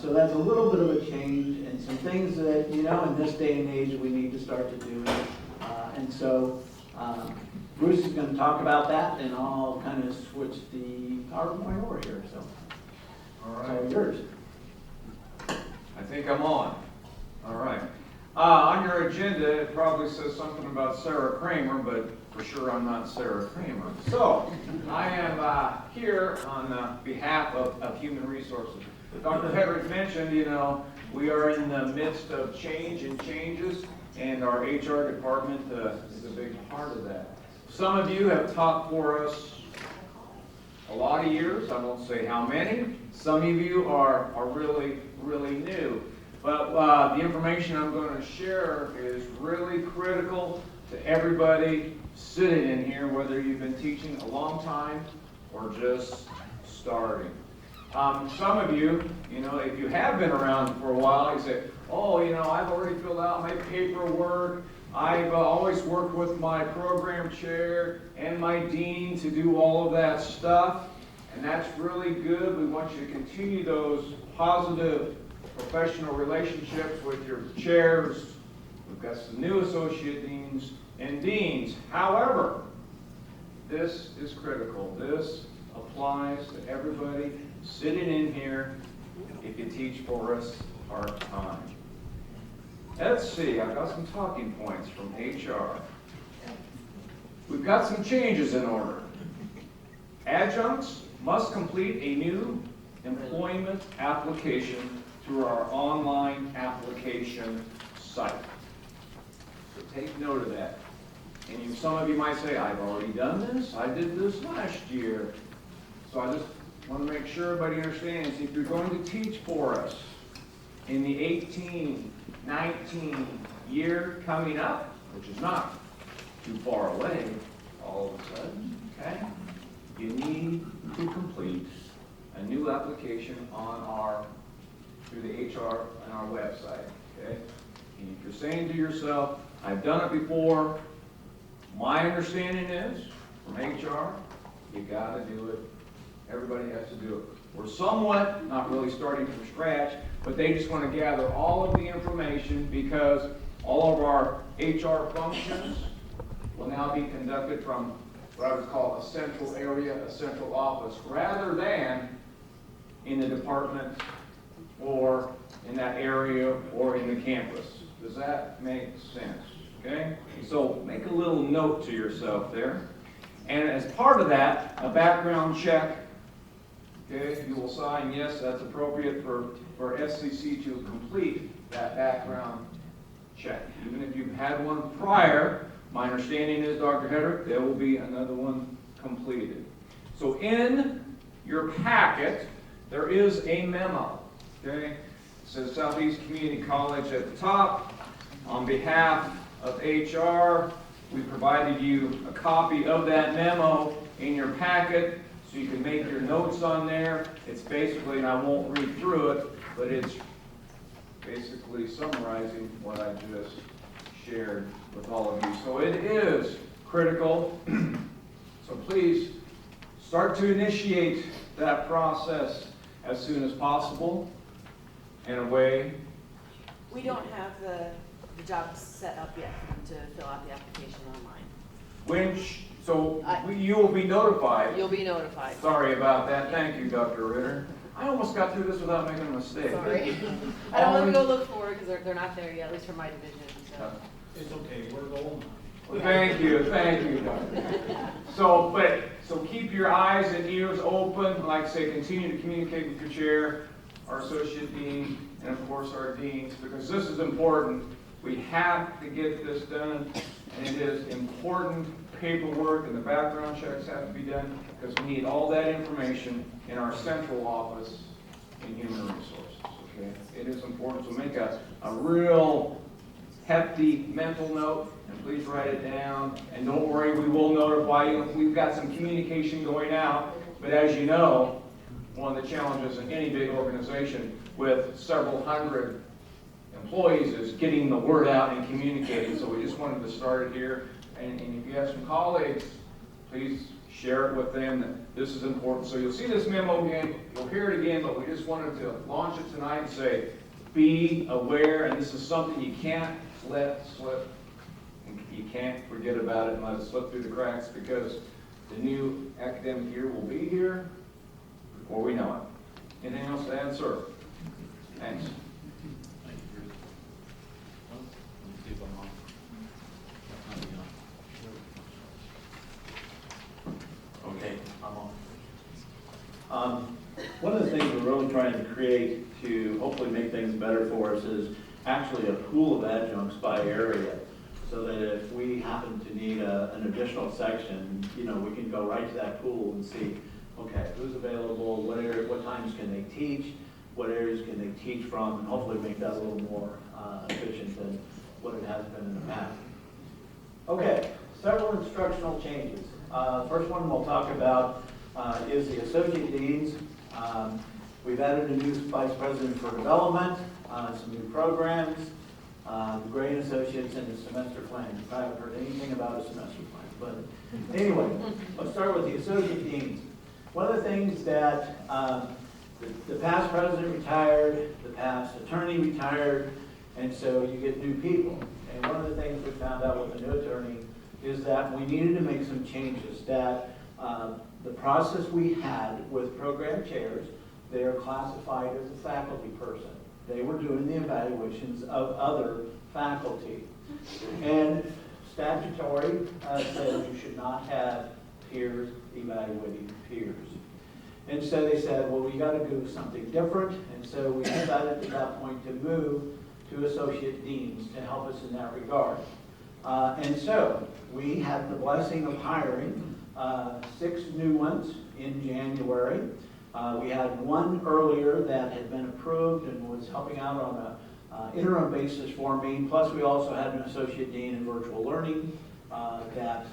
So that's a little bit of a change and some things that, in this day and age, we need to start to do. And so Bruce is going to talk about that, and I'll kind of switch the PowerPoint over here. So, all right. So yours. I think I'm on. All right. On your agenda, it probably says something about Sarah Kramer, but for sure I'm not Sarah Kramer. So, I am here on behalf of Human Resources. Dr. Hedrick mentioned, we are in the midst of change and changes, and our HR department is a big part of that. Some of you have taught for us a lot of years. I won't say how many. Some of you are really, really new. But the information I'm going to share is really critical to everybody sitting in here, whether you've been teaching a long time or just starting. Some of you, if you have been around for a while, you say, oh, I've already filled out my paperwork. I've always worked with my program chair and my dean to do all of that stuff. And that's really good. We want you to continue those positive professional relationships with your chairs. We've got some new associate deans and deans. However, this is critical. This applies to everybody sitting in here if you teach for us part-time. Let's see, I've got some talking points from HR. We've got some changes in order. Adjuncts must complete a new employment application through our online application site. So take note of that. And some of you might say, I've already done this. I did this last year. So I just want to make sure everybody understands, if you're going to teach for us, in the 18-19 year coming up, which is not too far away all of a sudden, okay, you need to complete a new application through the HR on our website, okay? And if you're saying to yourself, I've done it before, my understanding is, from HR, you gotta do it. Everybody has to do it. We're somewhat, not really starting from scratch, but they just want to gather all of the information because all of our HR functions will now be conducted from what I would call a central area, a central office, rather than in the department or in that area or in the campus. Does that make sense? Okay? So make a little note to yourself there. And as part of that, a background check. Okay, you will sign, yes, that's appropriate for SCC to complete that background check. Even if you've had one prior, my understanding is, Dr. Hedrick, there will be another one completed. So in your packet, there is a memo. Okay, it says Southeast Community College at the top. On behalf of HR, we provided you a copy of that memo in your packet so you can make your notes on there. It's basically, and I won't read through it, but it's basically summarizing what I just shared with all of you. So it is critical. So please start to initiate that process as soon as possible. In a way, We don't have the jobs set up yet for them to fill out the application online. you will be notified. You'll be notified. Sorry about that. Thank you, Dr. Ritter. I almost got through this without making a mistake. Sorry. I don't want to go look for it because they're not there yet, at least for my division. So. It's okay, we're going. Well, thank you, Doctor. So keep your eyes and ears open. Like I say, continue to communicate with your chair, our associate dean, and of course our deans, because this is important. We have to get this done, and it is important paperwork, and the background checks have to be done, because we need all that information in our central office in human resources, okay? It is important, so make a real hefty mental note, and please write it down, and don't worry, we will notify you. We've got some communication going out, but as you know, one of the challenges in any big organization with several hundred employees is getting the word out and communicating, so we just wanted to start it here. And if you have some colleagues, please share it with them that this is important. So you'll see this memo again, you'll hear it again, but we just wanted to launch it tonight and say, be aware, and this is something you can't let slip. You can't forget about it and let it slip through the cracks, because the new academic year will be here before we know it. Anything else to add, sir? Thanks. Okay, I'm on. One of the things we're really trying to create to hopefully make things better for us is actually a pool of adjuncts by area, so that if we happen to need an additional section, we can go right to that pool and see, okay, who's available, what times can they teach, what areas can they teach from, and hopefully make that a little more efficient than what it has been in the past. Okay, several instructional changes. First one we'll talk about is the associate deans. We've added a new vice president for development, some new programs, grade associates, and a semester plan. I haven't heard anything about a semester plan, but anyway, let's start with the associate deans. One of the things that the past president retired, the past attorney retired, and so you get new people. And one of the things we found out with the new attorney is that we needed to make some changes, that the process we had with program chairs, they are classified as a faculty person. They were doing the evaluations of other faculty. And statutory says you should not have peers evaluating peers. And so they said, well, we got to do something different. And so we decided at that point to move to associate deans to help us in that regard. And so we had the blessing of hiring 6 new ones in January. We had one earlier that had been approved and was helping out on a interim basis for me. Plus, we also had an associate dean in virtual learning that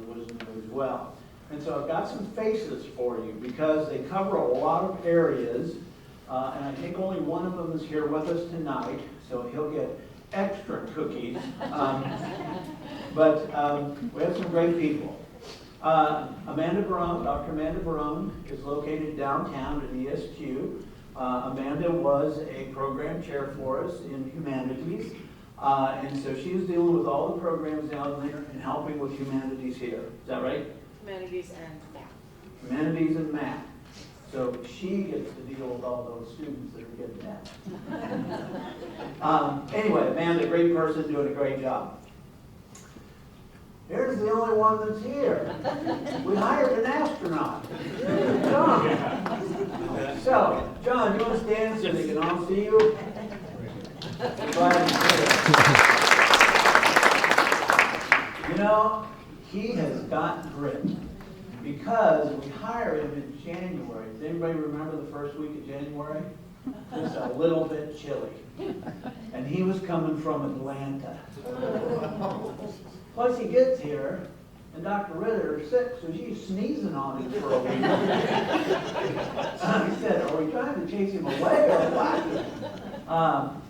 was new as well. And so I've got some faces for you because they cover a lot of areas. And I think only one of them is here with us tonight, so he'll get extra cookies. But we have some great people. Amanda Barone, Dr. Amanda Barone is located downtown at ESQ. Amanda was a program chair for us in humanities. And so she is dealing with all the programs down there and helping with humanities here. Is that right? Humanities and math. Humanities and math. So she gets to deal with all those students that are getting that. Anyway, Amanda, great person, doing a great job. Here's the only one that's here. We hired an astronaut, John. So, John, you want to stand so they can all see you? Glad you're here. You know, he has got grit because we hired him in January. Does anybody remember the first week of January? Just a little bit chilly. And he was coming from Atlanta. Plus he gets here, and Dr. Ritter is sick, so she's sneezing on him for a week. He said, are we trying to chase him away or what?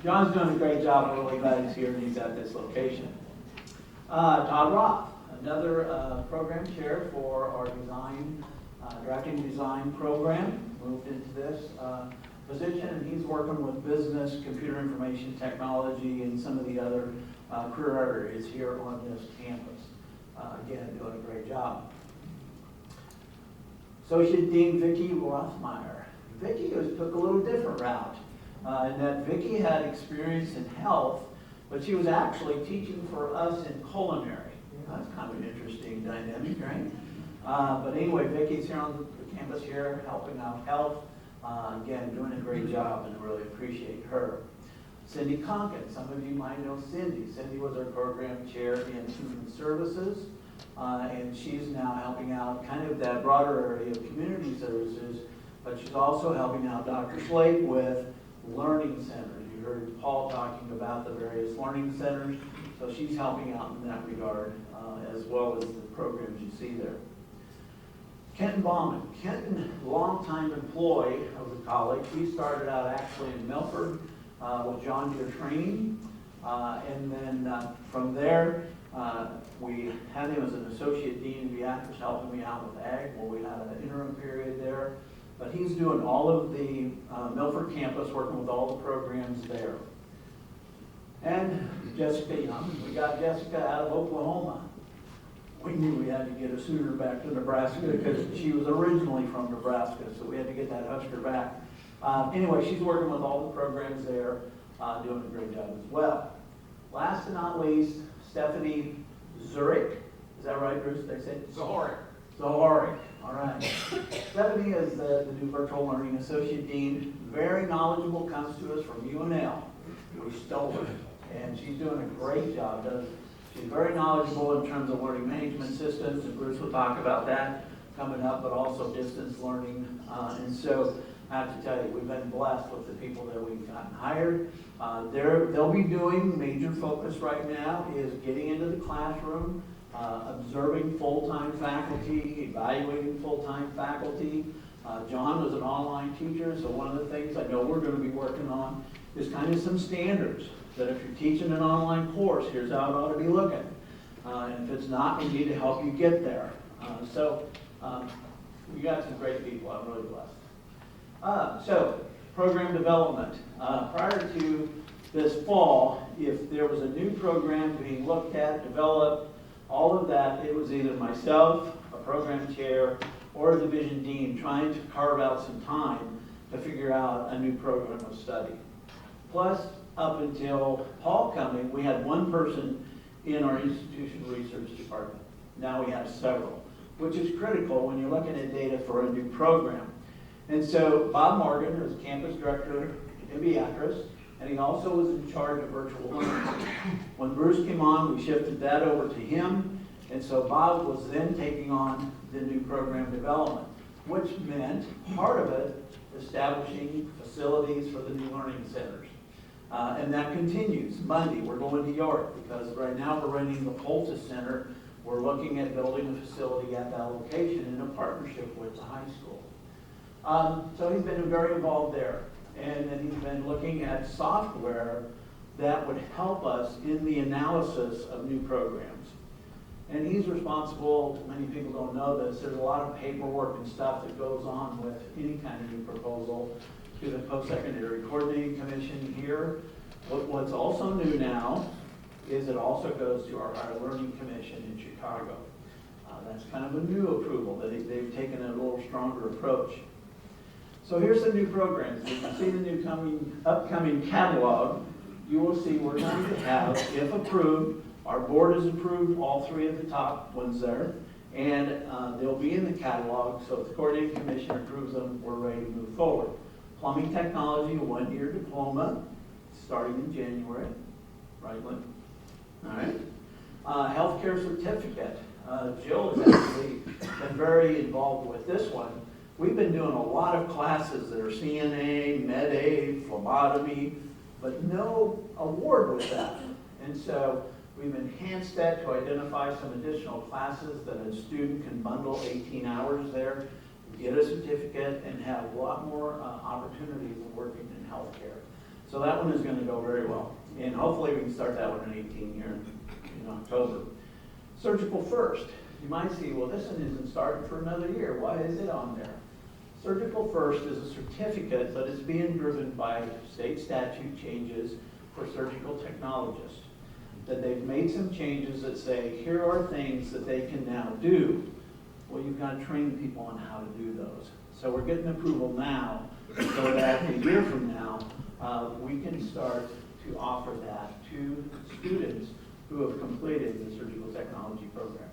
John's doing a great job. We're really glad he's here and he's at this location. Todd Roth, another program chair for our design, drafting design program, moved into this position, and he's working with business, computer information technology, and some of the other career areas here on this campus. Again, doing a great job. Associate Dean Vicki Rothmeyer. Vicki took a little different route in that Vicki had experience in health, but she was actually teaching for us in culinary. That's kind of an interesting dynamic, right? But anyway, Vicki's here on the campus here, helping out health. Again, doing a great job, and I really appreciate her. Cindy Conkin, some of you might know Cindy. Cindy was our program chair in Human Services, and she's now helping out kind of that broader area of community services, but she's also helping out Dr. Slate with learning centers. You heard Paul talking about the various learning centers, so she's helping out in that regard, as well as the programs you see there. Kenton Bauman. Kenton, longtime employee of the college. He started out actually in Milford with John Deere Training. And then from there, we had him as an associate dean in Beatrice, helping me out with ag, where we had an interim period there. But he's doing all of the Milford campus, working with all the programs there. And Jessica Young. We got Jessica out of Oklahoma. We knew we had to get a Sooner back to Nebraska because she was originally from Nebraska, so we had to get that Husker back. Anyway, she's working with all the programs there, doing a great job as well. Last but not least, Stephanie Zurich. Is that right, Bruce? Did I say? Zahori. Zahori. All right. Stephanie is the new Virtual Learning Associate Dean. Very knowledgeable, comes to us from UNL. We stole her, and she's doing a great job. She's very knowledgeable in terms of learning management systems, and Bruce will talk about that coming up, but also distance learning. And so I have to tell you, we've been blessed with the people that we've gotten hired. They'll be doing major focus right now is getting into the classroom, observing full-time faculty, evaluating full-time faculty. John was an online teacher, so one of the things I know we're going to be working on is kind of some standards. That if you're teaching an online course, here's how it ought to be looking. And if it's not, we need to help you get there. So we got some great people. I'm really blessed. So program development. Prior to this fall, if there was a new program being looked at, developed, all of that, it was either myself, a program chair, or a division dean trying to carve out some time to figure out a new program of study. Plus, up until Paul coming, we had one person in our institution research department. Now we have several, which is critical when you're looking at data for a new program. And so Bob Morgan is campus director in Beatrice, and he also was in charge of virtual learning. When Bruce came on, we shifted that over to him, and so Bob was then taking on the new program development. which meant part of it establishing facilities for the new learning centers. And that continues. Monday, we're going to York because right now we're renting the Poultice Center. We're looking at building a facility at that location in a partnership with the high school. So he's been very involved there. And then he's been looking at software that would help us in the analysis of new programs. And he's responsible, many people don't know this, there's a lot of paperwork and stuff that goes on with any kind of new proposal to the Post-Secondary Coordinating Commission here. What's also new now is it also goes to our Higher Learning Commission in Chicago. That's kind of a new approval, that they've taken a little stronger approach. So here's the new programs. You can see the new upcoming catalog. You will see we're going to have, if approved, our board has approved all three of the top ones there, and they'll be in the catalog, so if the Coordinating Commission approves them, we're ready to move forward. Plumbing Technology, a one-year diploma, starting in January, right, Lynn? All right. Healthcare certificate. Jill has actually been very involved with this one. We've been doing a lot of classes that are CNA, Med-Aid, phlebotomy, but no award with that. And so we've enhanced that to identify some additional classes that a student can bundle 18 hours there, get a certificate, and have a lot more opportunities of working in healthcare. So that one is going to go very well. And hopefully we can start that one in 18 here in October. Surgical First. You might see, well, this one isn't starting for another year. Why is it on there? Surgical First is a certificate, but it's being driven by state statute changes for surgical technologists. That they've made some changes that say, here are things that they can now do. Well, you've got to train people on how to do those. So we're getting approval now, so that a year from now, we can start to offer that to students who have completed the surgical technology program.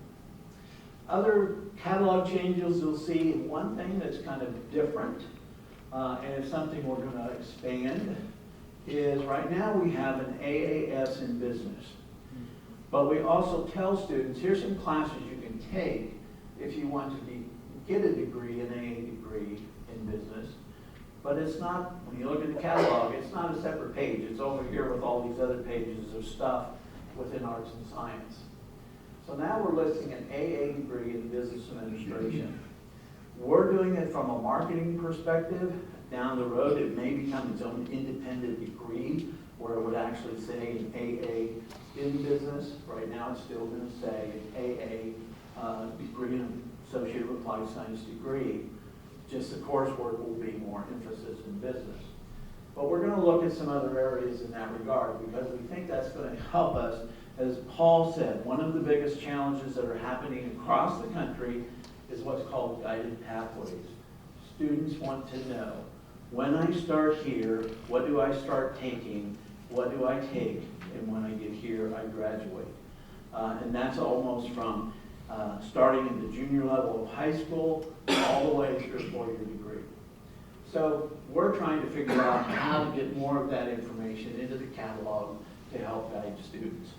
Other catalog changes, you'll see one thing that's kind of different, and it's something we're going to expand, is right now we have an AAS in business. But we also tell students, here's some classes you can take if you want to get a degree, an AA degree in business. But it's not, when you look at the catalog, it's not a separate page. It's over here with all these other pages of stuff within arts and science. So now we're listing an AA degree in business administration. We're doing it from a marketing perspective. Down the road, it may become its own independent degree where it would actually say an AA in business. Right now, it's still going to say an AA degree, an associate with applied science degree. Just the coursework will be more emphasis in business. But we're going to look at some other areas in that regard because we think that's going to help us. As Paul said, one of the biggest challenges that are happening across the country is what's called guided pathways. Students want to know, when I start here, what do I start taking? What do I take? And when I get here, I graduate. And that's almost from starting in the junior level of high school all the way through a four-year degree. So we're trying to figure out how to get more of that information into the catalog to help guide students.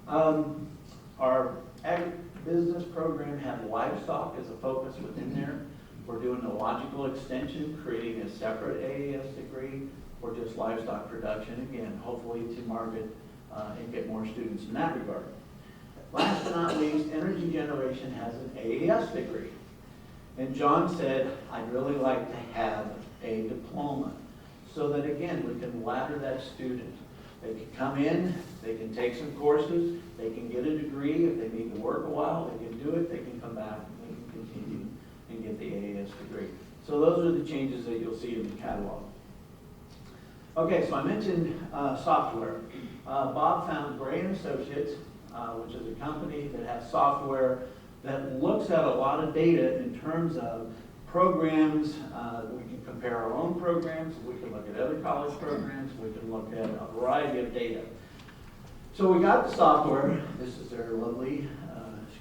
Our agribusiness program had livestock as a focus within there. We're doing a logical extension, creating a separate AAS degree for just livestock production, again, hopefully to market and get more students in that regard. Last but not least, energy generation has an AAS degree. And John said, I'd really like to have a diploma so that, again, we can ladder that student. They can come in, they can take some courses, they can get a degree. If they need to work a while, they can do it. They can come back and they can continue and get the AAS degree. So those are the changes that you'll see in the catalog. Okay, so I mentioned software. Bob found Gray & Associates, which is a company that has software that looks at a lot of data in terms of programs. We can compare our own programs. We can look at other college programs. We can look at a variety of data. So we got the software. This is their lovely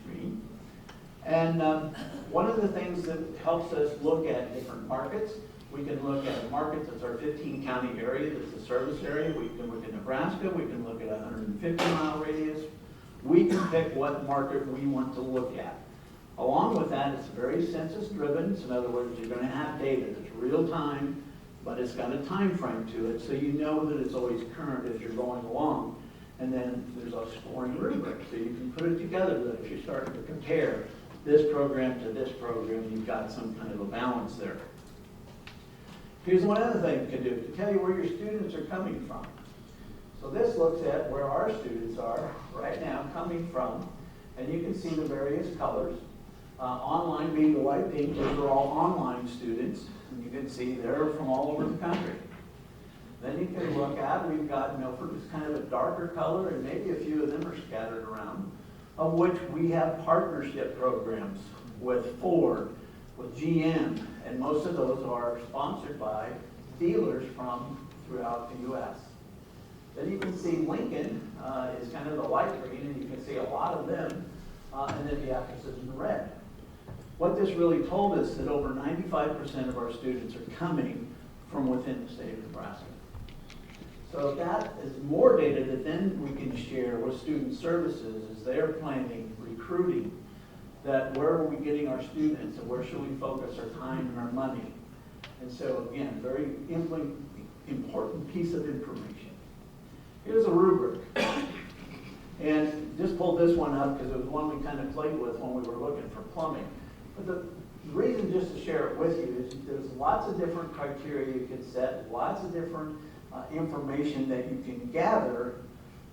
screen. And one of the things that helps us look at different markets, we can look at a market that's our 15-county area, that's the service area. We can look at Nebraska. We can look at a 150-mile radius. We can pick what market we want to look at. Along with that, it's very census driven. So in other words, you're going to have data that's real time, but it's got a time frame to it, so you know that it's always current as you're going along. And then there's a scoring rubric, so you can put it together that if you're starting to compare this program to this program, you've got some kind of a balance there. Here's one other thing you can do to tell you where your students are coming from. So this looks at where our students are right now coming from, and you can see the various colors. Online being the light pink, those are all online students, and you can see they're from all over the country. Then you can look at, we've got Milford, it's kind of a darker color, and maybe a few of them are scattered around, of which we have partnership programs with Ford, with GM, and most of those are sponsored by dealers from throughout the U.S. Then you can see Lincoln is kind of the light green, and you can see a lot of them, and then the Beatrice is in red. What this really told us that over 95% of our students are coming from within the state of Nebraska. So that is more data that then we can share with student services as they're planning recruiting, that where are we getting our students and where should we focus our time and our money. And so again, very important piece of information. Here's a rubric. And just pulled this one up because it was one we kind of played with when we were looking for plumbing. But the reason just to share it with you is there's lots of different criteria you can set, lots of different information that you can gather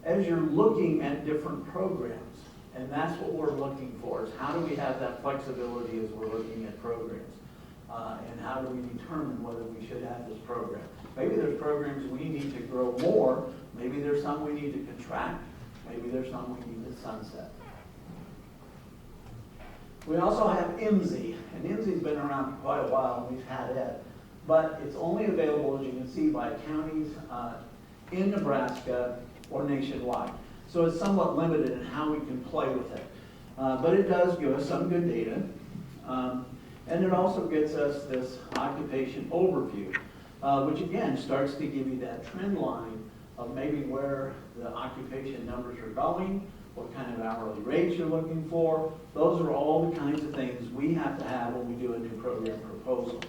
as you're looking at different programs. And that's what we're looking for, is how do we have that flexibility as we're looking at programs? And how do we determine whether we should have this program? Maybe there's programs we need to grow more, maybe there's some we need to contract, maybe there's some we need to sunset. We also have IMSI, and IMSI's been around for quite a while, and we've had it, but it's only available, as you can see, by counties in Nebraska or nationwide. So it's somewhat limited in how we can play with it. But it does give us some good data, and it also gets us this occupation overview, which again starts to give you that trend line of maybe where the occupation numbers are going, what kind of hourly rates you're looking for. Those are all the kinds of things we have to have when we do a new program proposal.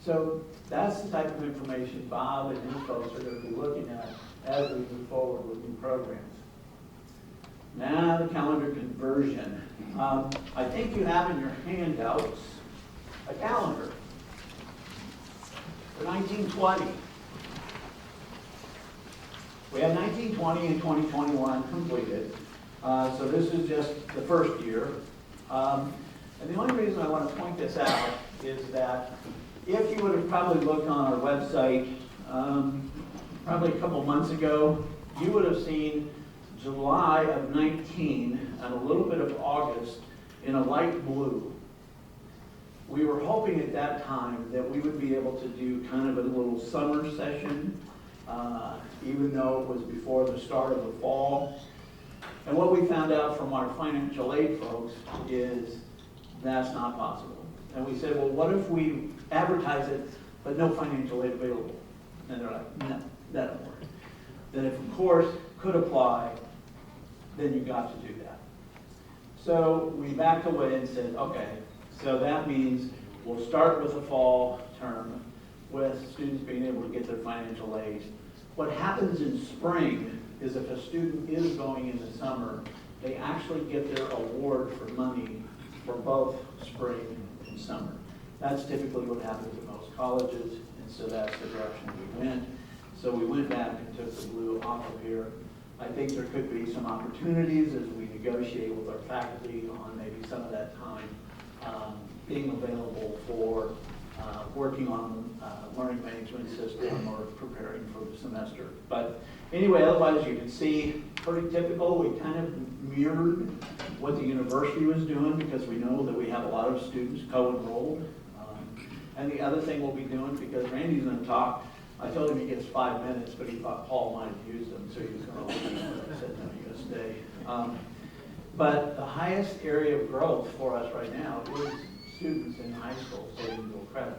So that's the type of information Bob and his folks are going to be looking at as we move forward with new programs. Now the calendar conversion. I think you have in your handouts a calendar for 1920. We have 1920 and 2021 completed. So this is just the first year. And the only reason I want to point this out is that if you would have probably looked on our website probably a couple months ago, you would have seen July of 19 and a little bit of August in a light blue. We were hoping at that time that we would be able to do kind of a little summer session, even though it was before the start of the fall. And what we found out from our financial aid folks is that's not possible. And we said, well, what if we advertise it, but no financial aid available? And they're like, no, that don't work. Then if a course could apply, then you got to do that. So we backed away and said, okay, so that means we'll start with the fall term with students being able to get their financial aid. What happens in spring is if a student is going in the summer, they actually get their award for money for both spring and summer. That's typically what happens at most colleges, and so that's the direction we went. So we went back and took the blue off of here. I think there could be some opportunities as we negotiate with our faculty on maybe some of that time being available for working on learning management system or preparing for the semester. But anyway, otherwise you can see pretty typical. We kind of mirrored what the university was doing because we know that we have a lot of students co-enrolled. And the other thing we'll be doing, because Randy's going to talk, I told him he gets 5 minutes, but he thought Paul might have used them, so he was going to leave. But I said, no, you're going to stay. But the highest area of growth for us right now is students in high school saving dual credit.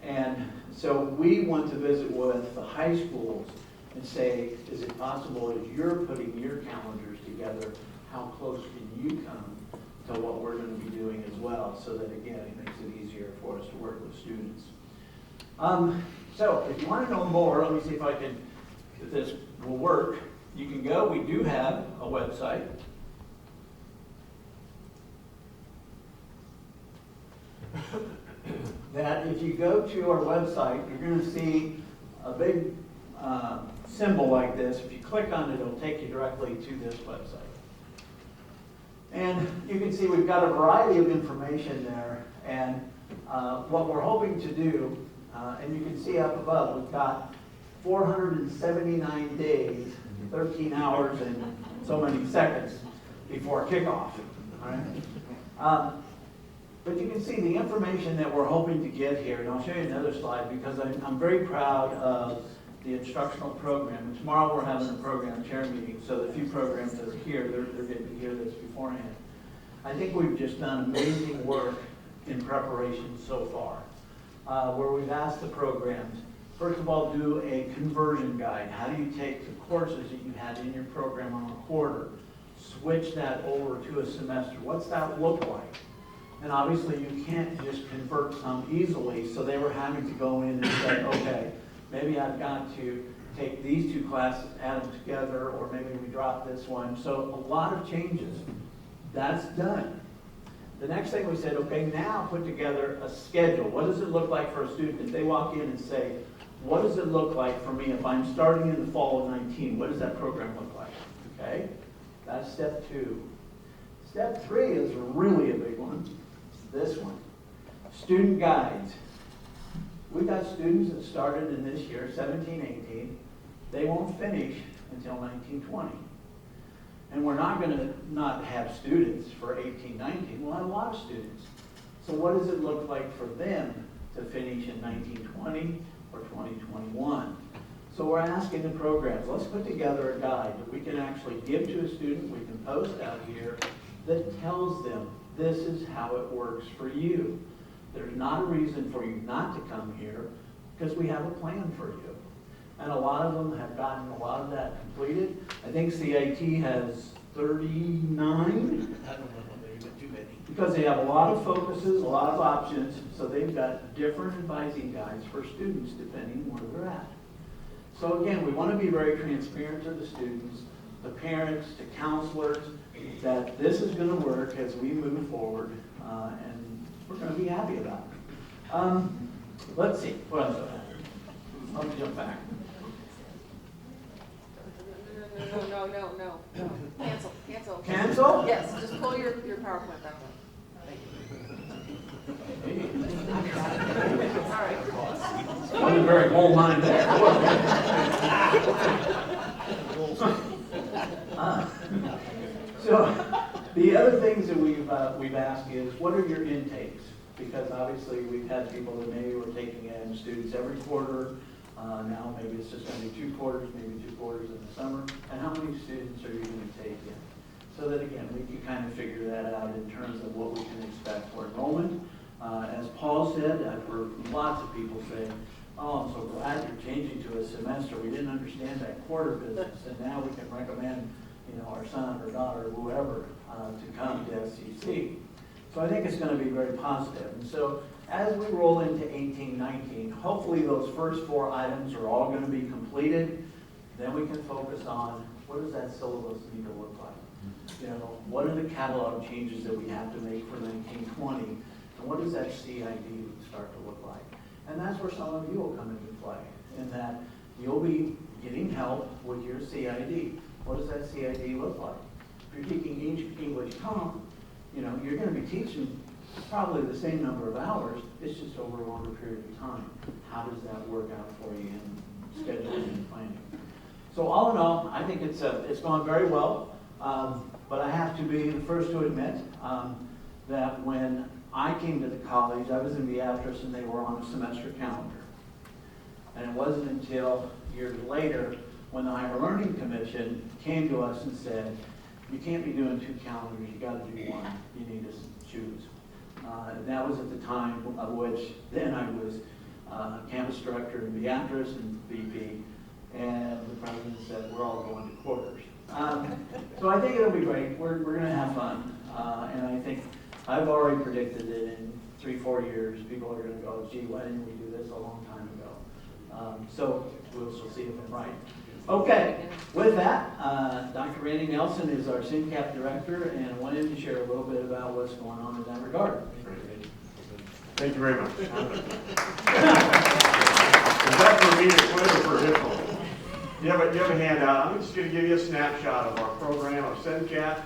And so we want to visit with the high schools and say, is it possible as you're putting your calendars together, how close can you come to what we're going to be doing as well, so that again, it makes it easier for us to work with students. So if you want to know more, let me see if this will work. You can go, we do have a website. That if you go to our website, you're going to see a big symbol like this. If you click on it, it'll take you directly to this website. And you can see we've got a variety of information there. And what we're hoping to do, and you can see up above, we've got 479 days, 13 hours, and so many seconds before kickoff. All right? But you can see the information that we're hoping to get here, and I'll show you another slide because I'm very proud of the instructional program. And tomorrow we're having a program chair meeting, so the few programs that are here, they're getting to hear this beforehand. I think we've just done amazing work in preparation so far, where we've asked the programs, first of all, do a conversion guide. How do you take the courses that you had in your program on a quarter, switch that over to a semester? What's that look like? And obviously you can't just convert some easily, so they were having to go in and say, okay, maybe I've got to take these two classes, add them together, or maybe we drop this one. So a lot of changes. That's done. The next thing we said, okay, now put together a schedule. What does it look like for a student if they walk in and say, what does it look like for me if I'm starting in the fall of 19? What does that program look like? Okay, that's step 2. Step 3 is really a big one. This one, student guides. We've got students that started in this year, 17-18. They won't finish until 19-20. And we're not going to not have students for 18-19. We'll have a lot of students. So what does it look like for them to finish in 19-20 or 20-21? So we're asking the programs, let's put together a guide that we can actually give to a student, we can post out here, that tells them this is how it works for you. There's not a reason for you not to come here because we have a plan for you. And a lot of them have gotten a lot of that completed. I think CIT has 39. I don't know, maybe too many. Because they have a lot of focuses, a lot of options, so they've got different advising guides for students depending where they're at. So again, we want to be very transparent to the students, the parents, to counselors, that this is going to work as we move forward, and we're going to be happy about it. Let's see, what else do I have? Let me jump back. No. Cancel. Cancel? Yes, just pull your PowerPoint back up. All right. Wasn't very bold mind there. So the other things that we've asked is, what are your intakes? Because obviously we've had people that maybe were taking in students every quarter. Now maybe it's just going to be 2 quarters, maybe 2 quarters in the summer. And how many students are you going to take in? So that again, we can kind of figure that out in terms of what we can expect for enrollment. As Paul said, I've heard lots of people say, oh, I'm so glad you're changing to a semester. We didn't understand that quarter business, and now we can recommend, our son or daughter or whoever to come to SCC. So I think it's going to be very positive. And so as we roll into 18-19, hopefully those first 4 items are all going to be completed. Then we can focus on what does that syllabus need to look like? What are the catalog changes that we have to make for 19-20? And what does that CID start to look like? And that's where some of you will come into play, in that you'll be getting help with your CID. What does that CID look like? If you're taking English comp, you're going to be teaching probably the same number of hours, it's just over a longer period of time. How does that work out for you in scheduling and planning? So all in all, I think it's gone very well, but I have to be the first to admit that when I came to the college, I was in Beatrice and they were on a semester calendar. And it wasn't until years later when the Higher Learning Commission came to us and said, you can't be doing 2 calendars, you got to do 1, you need to choose. And that was at the time of which then I was campus director in Beatrice and VP, and the president said, we're all going to quarters. So I think it'll be great. We're going to have fun. And I think I've already predicted that in 3-4 years, people are going to go, gee, why didn't we do this a long time ago? So we'll see if I'm right. Okay, with that, Dr. Randy Nelson is our SINCAP director, and I wanted to share a little bit about what's going on in that regard. Thank you very much. Is that for me to quit or for him? You have a handout. I'm just going to give you a snapshot of our program of SINCAP,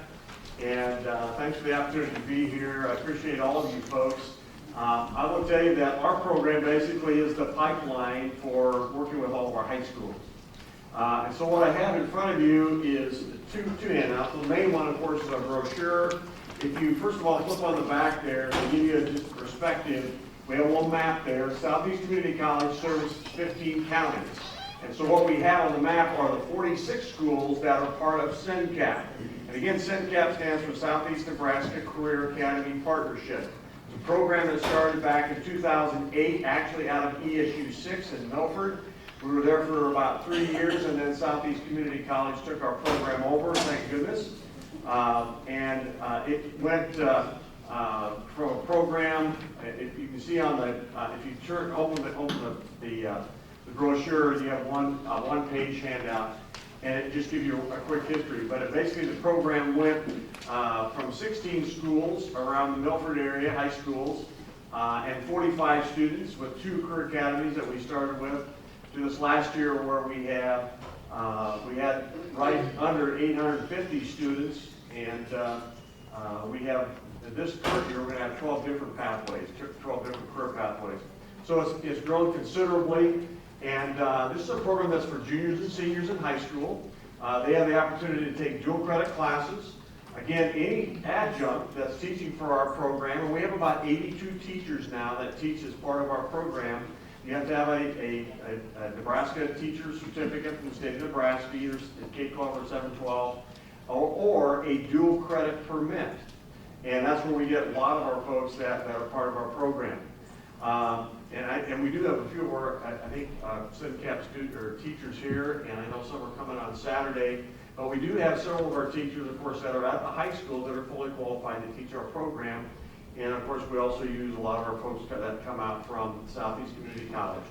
and thanks for the opportunity to be here. I appreciate all of you folks. I will tell you that our program basically is the pipeline for working with all of our high schools. And so what I have in front of you is two handouts. The main one, of course, is a brochure. If you, first of all, flip on the back there to give you just a perspective, we have a little map there. Southeast Community College serves 15 counties. And so what we have on the map are the 46 schools that are part of SINCAP. And again, SINCAP stands for Southeast Nebraska Career Academy Partnership. It's a program that started back in 2008, actually out of ESU 6 in Milford. We were there for about 3 years, and then Southeast Community College took our program over, thank goodness. It went from a program, if you can see on the, if you open the brochure, you have one page handout, and it just gives you a quick history. But basically the program went from 16 schools around the Milford area, high schools, and 45 students with 2 career academies that we started with, to this last year where we had right under 850 students, and we have, this current year, we're going to have 12 different pathways, 12 different career pathways. So it's grown considerably, and this is a program that's for juniors and seniors in high school. They have the opportunity to take dual credit classes. Again, any adjunct that's teaching for our program, and we have about 82 teachers now that teach as part of our program. You have to have a Nebraska teacher certificate from the state of Nebraska, either K-12 or 712, or a dual credit permit. And that's where we get a lot of our folks that are part of our program. And we do have a few of our, I think, SINCAP teachers here, and I know some are coming on Saturday. But we do have several of our teachers, of course, that are at the high school that are fully qualified to teach our program. And of course, we also use a lot of our folks that come out from Southeast Community College.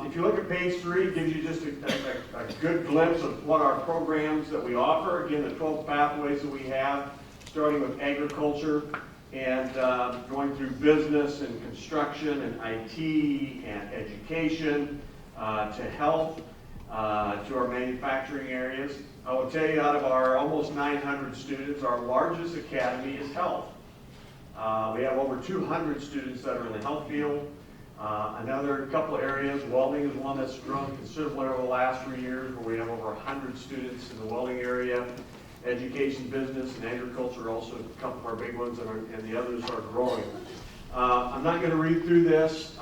If you look at page 3, it gives you just a good glimpse of what our programs that we offer. Again, the 12 pathways that we have, starting with agriculture and going through business and construction and IT and education, to health, to our manufacturing areas. I will tell you, out of our almost 900 students, our largest academy is health. We have over 200 students that are in the health field. Another couple of areas, welding is one that's grown considerably over the last 3 years, where we have over 100 students in the welding area. Education, business, and agriculture are also a couple of our big ones, and the others are growing. I'm not going to read through this,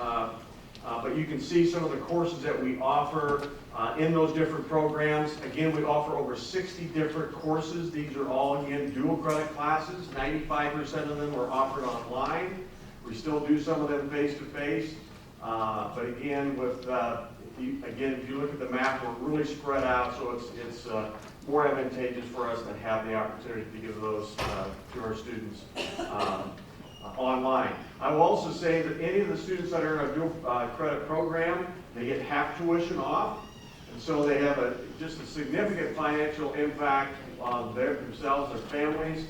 but you can see some of the courses that we offer in those different programs. Again, we offer over 60 different courses. These are all, again, dual credit classes. 95% of them are offered online. We still do some of them face-to-face. But again, if you look at the map, we're really spread out, so it's more advantageous for us to have the opportunity to give those to our students online. I will also say that any of the students that are in a dual credit program, they get half tuition off. And so they have just a significant financial impact on themselves, their families,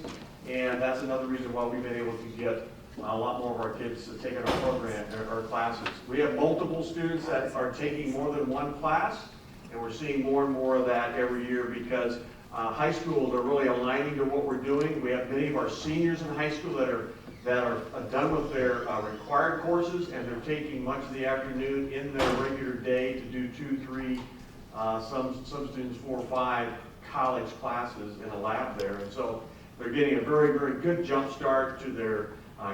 and that's another reason why we've been able to get a lot more of our kids to take our program, our classes. We have multiple students that are taking more than one class, and we're seeing more and more of that every year because high schools are really aligning to what we're doing. We have many of our seniors in high school that are done with their required courses, and they're taking much of the afternoon in their regular day to do 2, 3, some students 4 or 5 college classes in a lab there. And so they're getting a very, very good jump start to their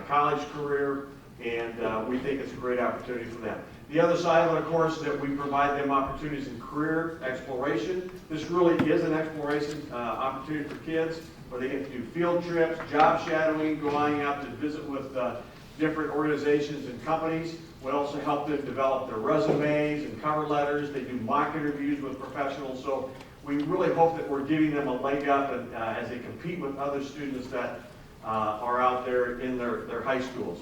college career, and we think it's a great opportunity for them. The other side of it, of course, is that we provide them opportunities in career exploration. This really is an exploration opportunity for kids, where they get to do field trips, job shadowing, going out to visit with different organizations and companies. We also help them develop their resumes and cover letters. They do mock interviews with professionals. So we really hope that we're giving them a leg up and, as they compete with other students that are out there in their high schools.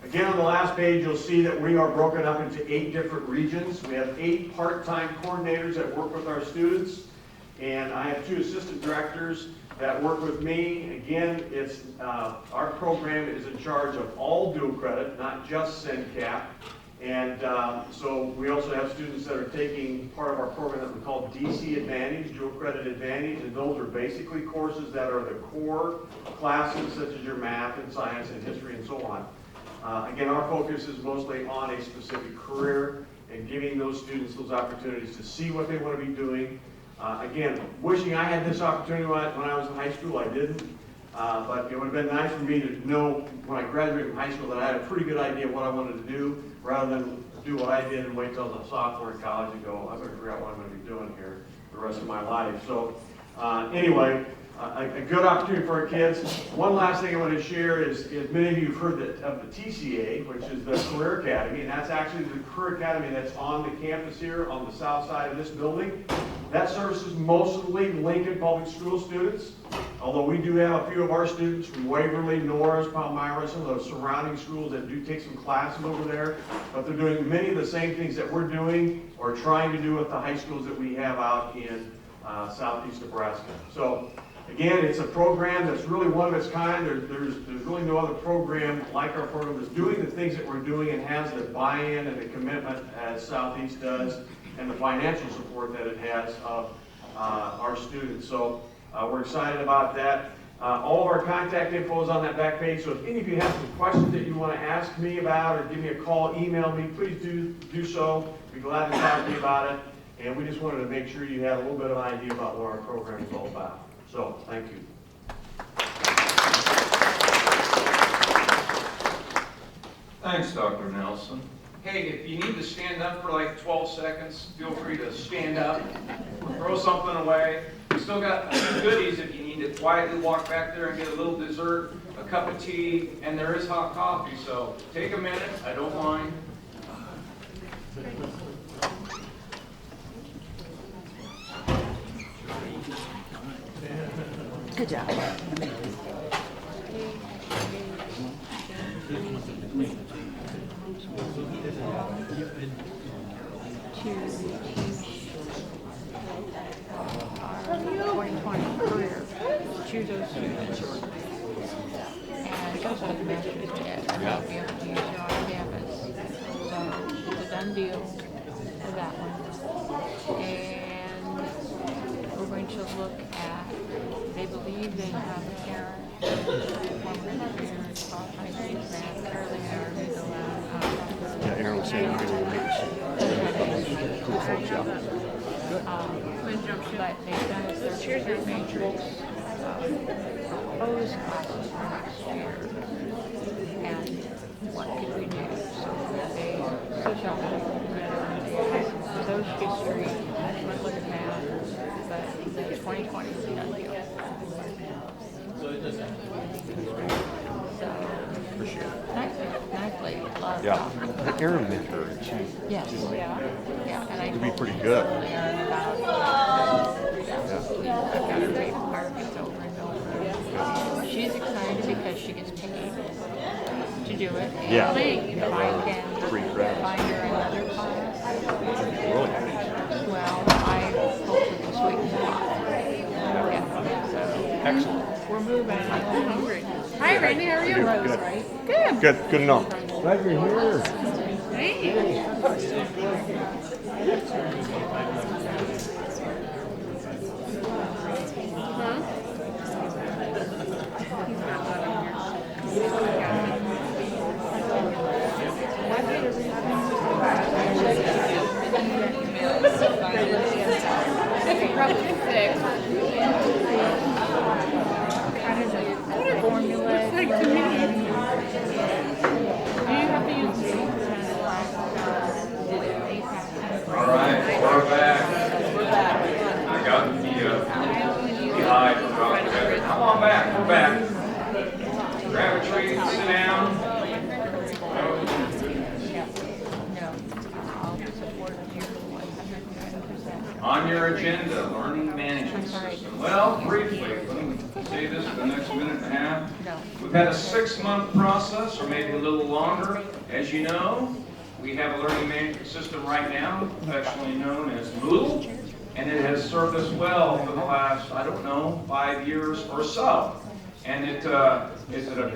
Again, on the last page, you'll see that we are broken up into 8 different regions. We have 8 part-time coordinators that work with our students, and I have 2 assistant directors that work with me. Again, it's our program is in charge of all dual credit, not just SendCap. And so we also have students that are taking part of our program that we call DC Advantage, Dual Credit Advantage, and those are basically courses that are the core classes such as your math and science and history and so on. Again, our focus is mostly on a specific career and giving those students those opportunities to see what they want to be doing. Again, wishing I had this opportunity when I was in high school, I didn't. But it would have been nice for me to know when I graduated from high school that I had a pretty good idea of what I wanted to do, rather than do what I did and wait till I was a sophomore in college and go, I'm going to figure out what I'm going to be doing here the rest of my life. So anyway, a good opportunity for our kids. One last thing I want to share is many of you have heard of the TCA, which is the Career Academy, and that's actually the Career Academy that's on the campus here on the south side of this building. That services mostly Lincoln Public School students, although we do have a few of our students from Waverly, Norris, Palmyra, some of those surrounding schools that do take some classes over there, but they're doing many of the same things that we're doing or trying to do with the high schools that we have out in southeast Nebraska. So again, it's a program that's really one of its kind. There's really no other program like our program that's doing the things that we're doing and has the buy-in and the commitment as Southeast does, and the financial support that it has of our students. So we're excited about that. All of our contact info is on that back page, so if any of you have some questions that you want to ask me about or give me a call, email me, please do so. Be glad to talk to you about it. And we just wanted to make sure you had a little bit of an idea about what our program is all about. So, thank you. Thanks, Dr. Nelson. Hey, if you need to stand up for like 12 seconds, feel free to stand up, throw something away. We still got goodies if you need to quietly walk back there and get a little dessert, a cup of tea, and there is hot coffee, so take a minute, I don't mind. Good job. Our 2020 career, choose those students. And it's also the master's test. I'll be able to use it on campus. So it's a done deal for that one. And we're going to look at, they believe they have a parent, former careers, qualified math, early marriage, Yeah, Aaron was saying we're going to make some cool folks out. but they've done a their matrix proposed classes for next year. And what could we do? So they social those history, let's look at math, but the 2020 is a done deal. So, For sure. nice lady, love Yeah. Aaron met her. And she yes, yeah, and I would be pretty good. I've got her paid markets over and over. She's excited because she gets paid to do it. And Yeah. if I can Free credit. find her another class, Really? well, I hope we can sweeten the pot. Yeah, so Excellent. we're moving. I'm hungry. Hi, Randy. How are you? Good. Rose, right? Good. Good enough. Glad you're here. Hey. Probably six. Kind of a formula. It's like to me. Do you have to use the All right, we're back. We're back. I got the high for Dr. Come on back, we're back. Grab a treat, sit on your agenda, learning management system. Well, briefly, let me say this for the next minute and a half. We've had a 6-month process, or maybe a little longer. As you know, we have a learning management system right now, affectionately known as Moodle, and it has served us well for the last, I don't know, 5 years or so. And it is a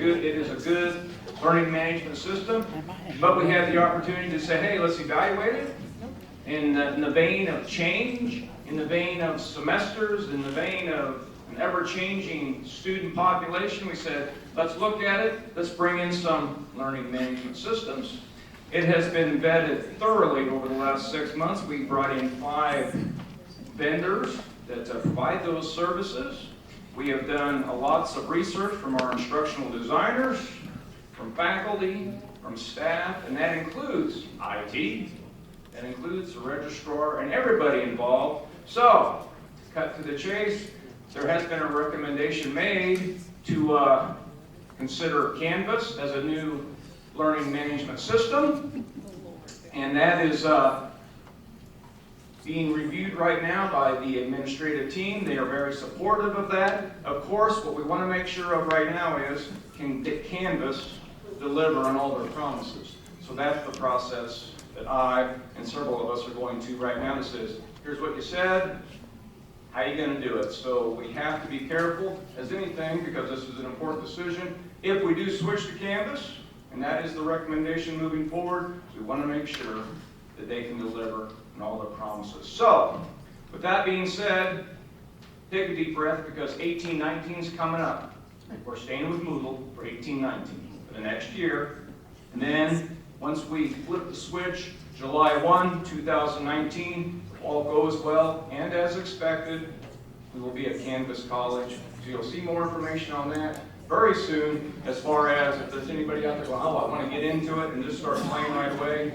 good learning management system, but we have the opportunity to say, hey, let's evaluate it in the vein of change, in the vein of semesters, in the vein of an ever-changing student population. We said, let's look at it, let's bring in some learning management systems. It has been vetted thoroughly over the last 6 months. We brought in 5 vendors that provide those services. We have done lots of research from our instructional designers, from faculty, from staff, and that includes IT, that includes the registrar, and everybody involved. So, to cut to the chase, there has been a recommendation made to consider Canvas as a new learning management system, and that is being reviewed right now by the administrative team. They are very supportive of that. Of course, what we want to make sure of right now is, can Canvas deliver on all their promises? So that's the process that I and several of us are going to right now. This is, here's what you said, how are you going to do it? So we have to be careful as anything, because this is an important decision. If we do switch to Canvas, and that is the recommendation moving forward, we want to make sure that they can deliver on all their promises. So, with that being said, take a deep breath, because 18-19 is coming up. We're staying with Moodle for 18-19 for the next year. And then, once we flip the switch, July 1, 2019, if all goes well and as expected, we will be at Canvas College. So you'll see more information on that very soon, as far as if there's anybody out there going, oh, I want to get into it and just start playing right away.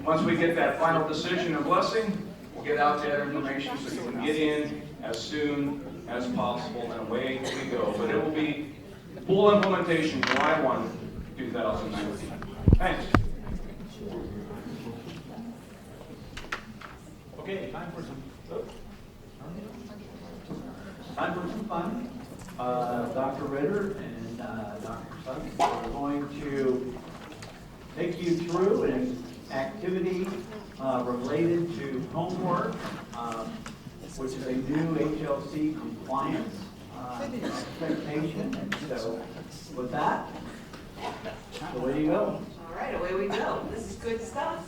Once we get that final decision and blessing, we'll get out that information so you can get in as soon as possible, and away we go. But it will be full implementation July 1, 2019. Thanks. Okay, time for some fun. Dr. Ritter and Dr. Sutton are going to take you through an activity related to homework, which is a new HLC compliance expectation. And so, with that, away you go. All right, away we go. This is good stuff.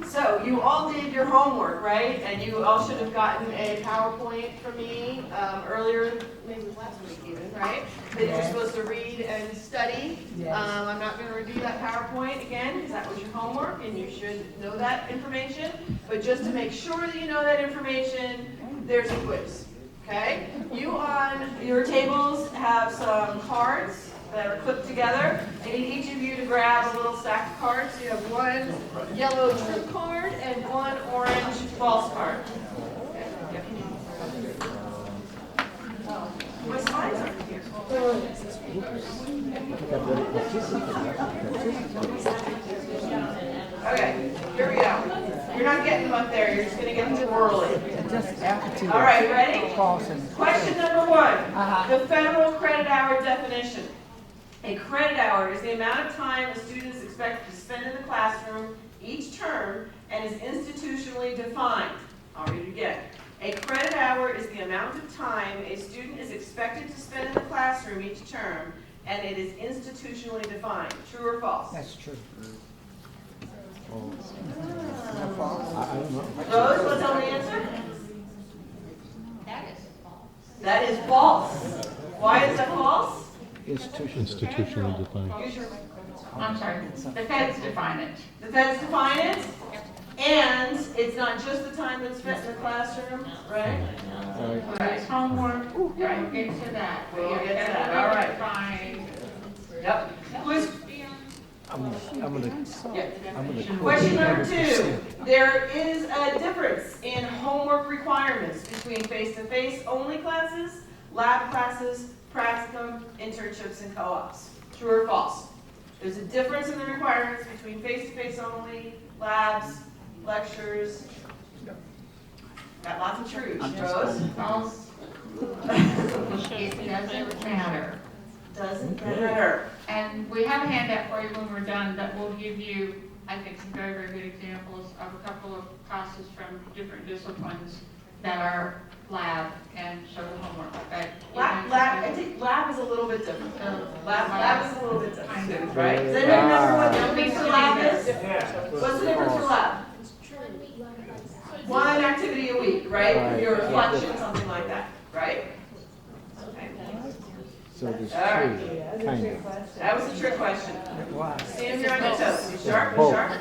So you all did your homework, right? And you all should have gotten a PowerPoint from me earlier, maybe last week even, right? That you're supposed to read and study. I'm not going to review that PowerPoint again, because that was your homework and you should know that information. But just to make sure that you know that information, there's a quiz, okay? You on your tables have some cards that are clipped together. I need each of you to grab a little stack of cards. So you have one yellow true card and one orange false card. Okay. Yep. My slides aren't here. Okay, here we go. You're not getting them up there. You're just going to get them orally. All right, ready? Question number 1. The federal credit hour definition. A credit hour is the amount of time a student is expected to spend in the classroom each term and is institutionally defined. I'll read it again. A credit hour is the amount of time a student is expected to spend in the classroom each term, and it is institutionally defined. True or false? That's true. Rose, what's on the answer? That is false. That is false. Why is that false? Institutionally defined. I'm sorry, the feds define it. The feds define it, and it's not just the time that's spent in the classroom, right? It's homework, we'll get to that. We'll get to that, all right. Fine. Yep. I'm gonna Question number 2. There is a difference in homework requirements between face-to-face only classes, lab classes, practicum, internships, and co-ops. True or false? There's a difference in the requirements between face-to-face only, labs, lectures. Got lots of truths. Rose? False. It doesn't matter. Doesn't matter. And we have a handout for you when we're done that will give you, I think, some very, very good examples of a couple of classes from different disciplines that are lab and show the homework. I think lab is a little bit different. Lab is a little bit different, right? Does Right. anyone remember what the difference for lab is? Yeah. What's the difference for lab? One activity a week, right? Your reflection, something like that, right? Okay. So there's All right. two, kind of. That was a trick question. Stand here on your toes. You sharp? You sharp?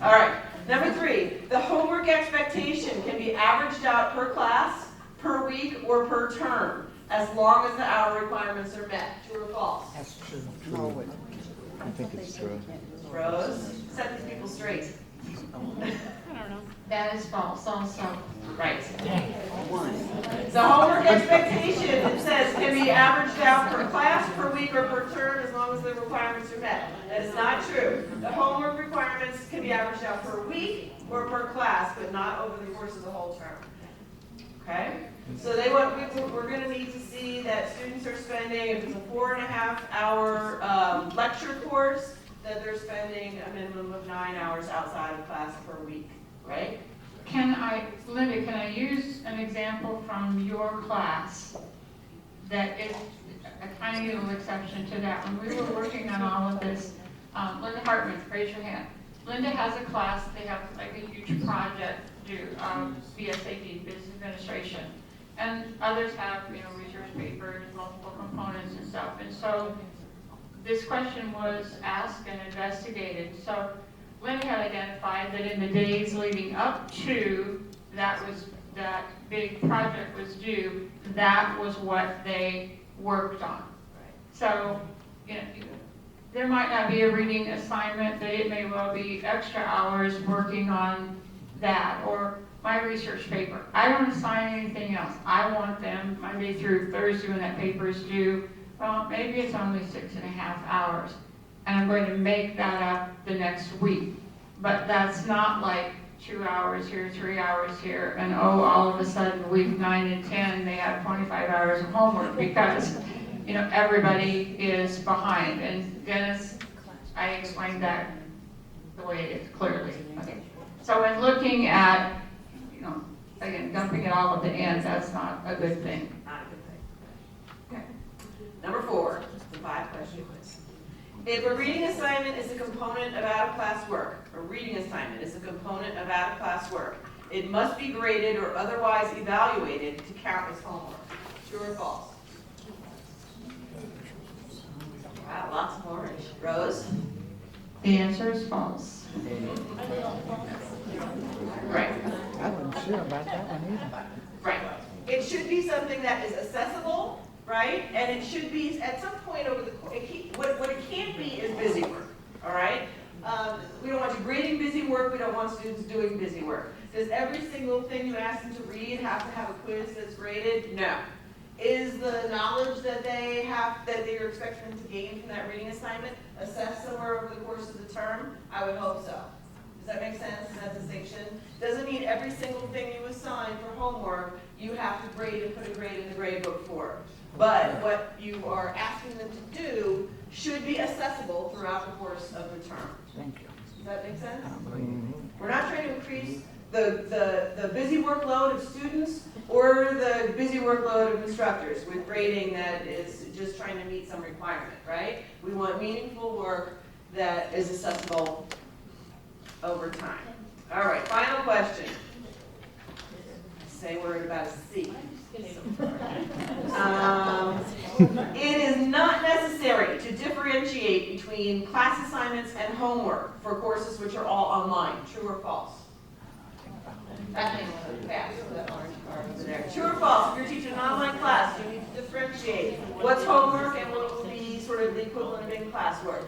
All right. Number 3, the homework expectation can be averaged out per class, per week, or per term, as long as the hour requirements are met. True or false? That's true. True. I think it's true. Rose, set these people straight. That is false also. Right. The homework expectation, it says, can be averaged out per class, per week, or per term as long as the requirements are met. That is not true. The homework requirements can be averaged out per week or per class, but not over the course of the whole term. Okay? So we're going to need to see that students are spending, if it's a 4.5-hour lecture course, that they're spending a minimum of 9 hours outside of class per week, right? Linda, can I use an example from your class that is a tiny little exception to that? When we were working on all of this, Linda Hartman, raise your hand. Linda has a class, they have like a huge project due, BSAD, Business Administration. And others have, research papers, multiple components and stuff. And so this question was asked and investigated. So Linda had identified that in the days leading up to that big project was due, that was what they worked on. So, there might not be a reading assignment, but it may well be extra hours working on that, or my research paper. I don't assign anything else. I want them Monday through Thursday when that paper is due. Well, maybe it's only 6.5 hours, and I'm going to make that up the next week. But that's not like 2 hours here, 3 hours here, and all of a sudden week 9 and 10 they have 25 hours of homework because everybody is behind. And Dennis, I explained that the way it is clearly. Okay. So in looking at, again, dumping it all at the end, that's not a good thing. Not a good thing. Okay. Number 4, the 5 question quiz. If a reading assignment is a component of out-of-class work, it must be graded or otherwise evaluated to count as homework. True or false? Wow, lots of orange. Rose? The answer is false. Right. I wasn't sure about that one either. Right. It should be something that is accessible, right? And it should be at some point over the course. What it can't be is busy work, all right? We don't want you grading busy work. We don't want students doing busy work. Does every single thing you ask them to read have to have a quiz that's graded? No. Is the knowledge that you're expecting them to gain from that reading assignment assessed somewhere over the course of the term? I would hope so. Does that make sense? Is that distinction? Doesn't mean every single thing you assign for homework you have to grade and put a grade in the grade book for. But what you are asking them to do should be accessible throughout the course of the term. Thank you. Does that make sense? We're not trying to increase the busy workload of students or the busy workload of instructors with grading that is just trying to meet some requirement, right? We want meaningful work that is accessible over time. All right, final question. Say a word about a C. It is not necessary to differentiate between class assignments and homework for courses which are all online. True or false? That thing was fast, that orange bar over there. True or false? If you're teaching an online class, you need to differentiate what's homework and what will be sort of the equivalent of in-class work.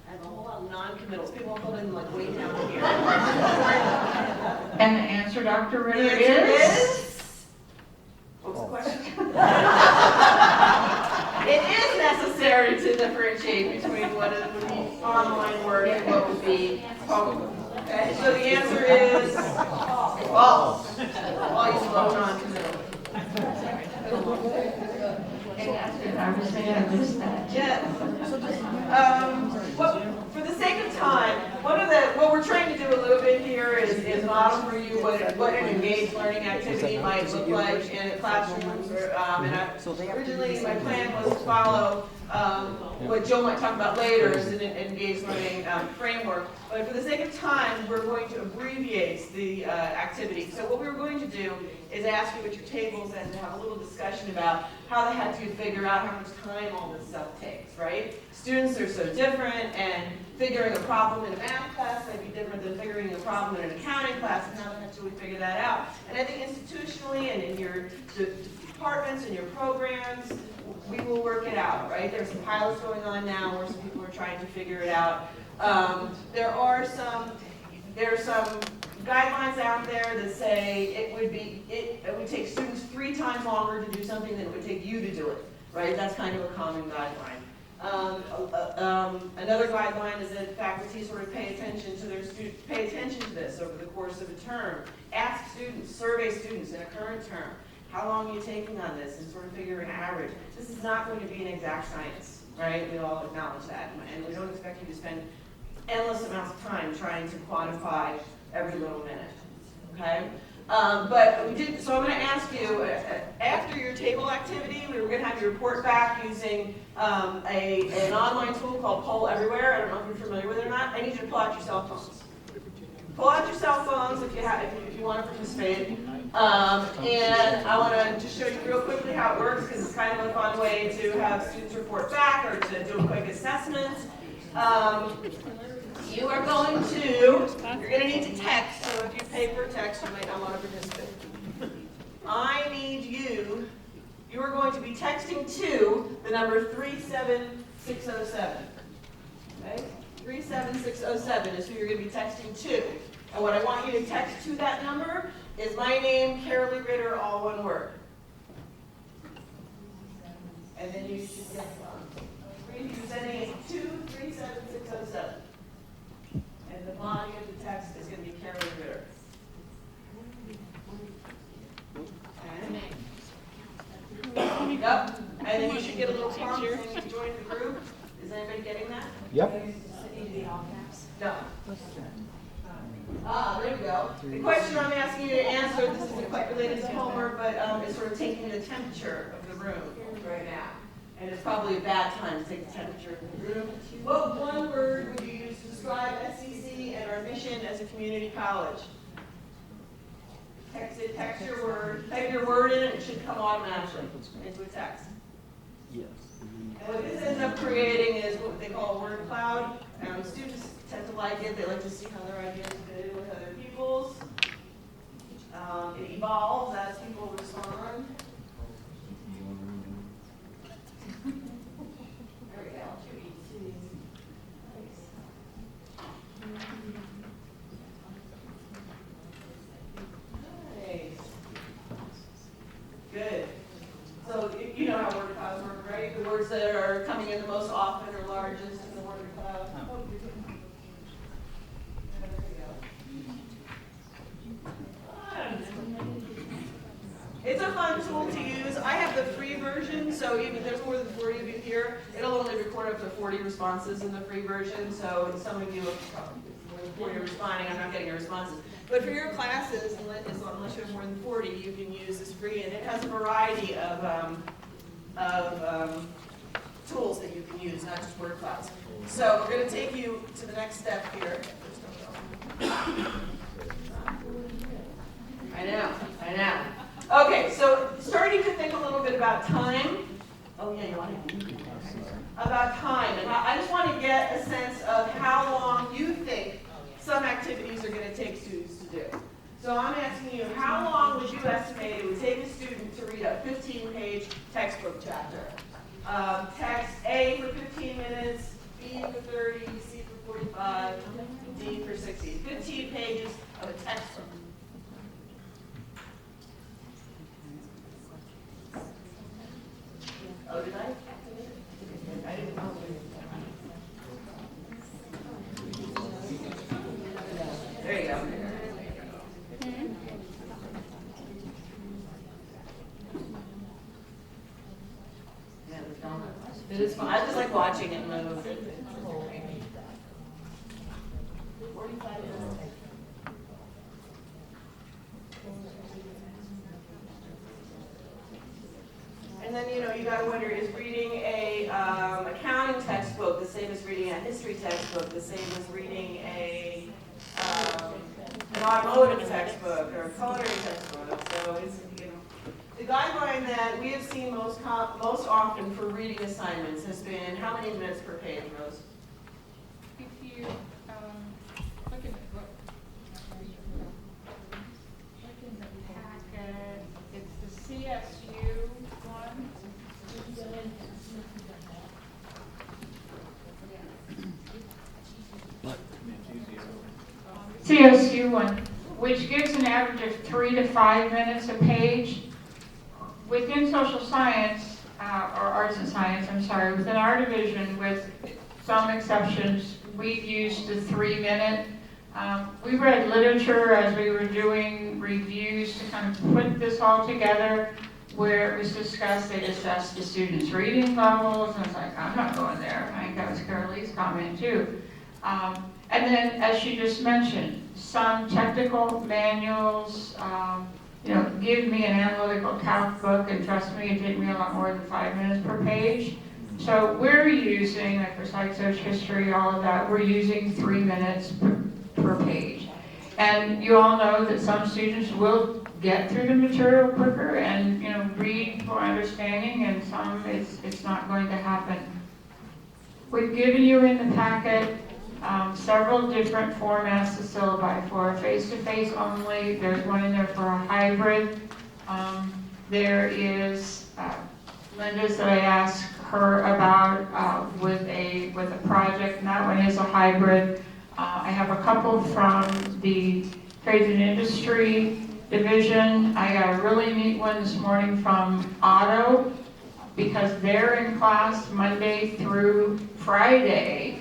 I have a whole lot of non-committals. People hold in like way down here. And the answer, Dr. Ritter, The answer is? What's the question? It is necessary to differentiate between what would be online work and what would be homework. Okay, so the answer is False. All you photons in the middle. For the sake of time, what we're trying to do a little bit here is model for you what an engaged learning activity might look like in a classroom. Originally, my plan was to follow what Joe might talk about later is an engaged learning framework. But for the sake of time, we're going to abbreviate the activity. So what we're going to do is ask you at your tables and have a little discussion about how the heck do you figure out how much time all this stuff takes, right? Students are so different, and figuring a problem in a math class might be different than figuring a problem in an accounting class, and how the heck do we figure that out? And I think institutionally and in your departments and your programs, we will work it out, right? There's some pilots going on now where some people are trying to figure it out. There are some guidelines out there that say it would take students 3 times longer to do something than it would take you to do it, right? That's kind of a common guideline. Another guideline is that faculty sort of pay attention to their students, pay attention to this over the course of a term. Ask students, survey students in a current term, how long are you taking on this, and sort of figure an average. This is not going to be an exact science, right? We all acknowledge that, and we don't expect you to spend endless amounts of time trying to quantify every little minute, okay? But we did, so I'm going to ask you, after your table activity, we were going to have you report back using an online tool called Poll Everywhere. I don't know if you're familiar with it or not. I need you to pull out your cell phones. Pull out your cell phones if you want to participate. And I want to just show you real quickly how it works, because it's kind of a fun way to have students report back or to do a quick assessment. You're going to need to text, so if you pay per text, you might not want to participate. I need you are going to be texting to the number 37607. Okay? 37607 is who you're going to be texting to. And what I want you to text to that number is my name, Carolee Ritter, all one word. And then you should get you're sending it to 37607. And the body of the text is going to be Carolee Ritter. Okay. Yep. And then you should get a little prompt saying you joined the group. Is anybody getting that? Yep. No. There we go. The question I'm asking you to answer, this isn't quite related to homework, but is sort of taking the temperature of the room right now. And it's probably a bad time to take the temperature of the room. What one word would you use to describe SCC and our mission as a community college? Text your word. Type your word in, and it should come automatically into a text. Yes. And what this ends up creating is what they call a word cloud. Students tend to like it. They like to see how their ideas fit in with other people's. It evolves as people respond. There we go. Nice. Good. So you know how word clouds work, right? The words that are coming in the most often or largest in the word cloud. It's a fun tool to use. I have the free version, so even there's more than 40 of you here. It'll only record up to 40 responses in the free version, so some of you, before you're responding, I'm not getting your responses. But for your classes, unless you have more than 40, you can use this free, and it has a variety of tools that you can use, not just word clouds. So we're going to take you to the next step here. I know. Okay, so starting to think a little bit about time. Oh yeah, you want to about time, and I just want to get a sense of how long you think some activities are going to take students to do. So I'm asking you, how long would you estimate it would take a student to read a 15-page textbook chapter? Text A for 15 minutes, B for 30, C for 45, D for 60. 15 pages of a textbook. Oh, did I? I didn't know. There you go. like watching it move. And then, you gotta wonder, is reading a accounting textbook the same as reading a history textbook, the same as reading an automotive textbook or a culinary textbook? So it's, the guideline that we have seen most often for reading assignments has been how many minutes per page, Rose? If you look in the book, look in the packet, it's the CSU one. CSU one, which gives an average of 3 to 5 minutes a page. Within social science, or arts and science, I'm sorry, within our division, with some exceptions, we've used the 3-minute. We read literature as we were doing reviews to kind of put this all together, where it was discussed, they discussed the students' reading levels, and I was like, I'm not going there. I think that was Carolee's comment too. And then, as she just mentioned, some technical manuals, give me an analytical calc book, and trust me, it take me a lot more than 5 minutes per page. So we're using, like for psych, social, history, all of that, we're using 3 minutes per page. And you all know that some students will get through the material quicker and, read for understanding, and some it's not going to happen. We've given you in the packet several different formats to syllabi for face-to-face only. There's one in there for a hybrid. There is Linda's that I asked her about with a project, and that one is a hybrid. I have a couple from the Trades and Industry division. I got a really neat one this morning from Auto, because they're in class Monday through Friday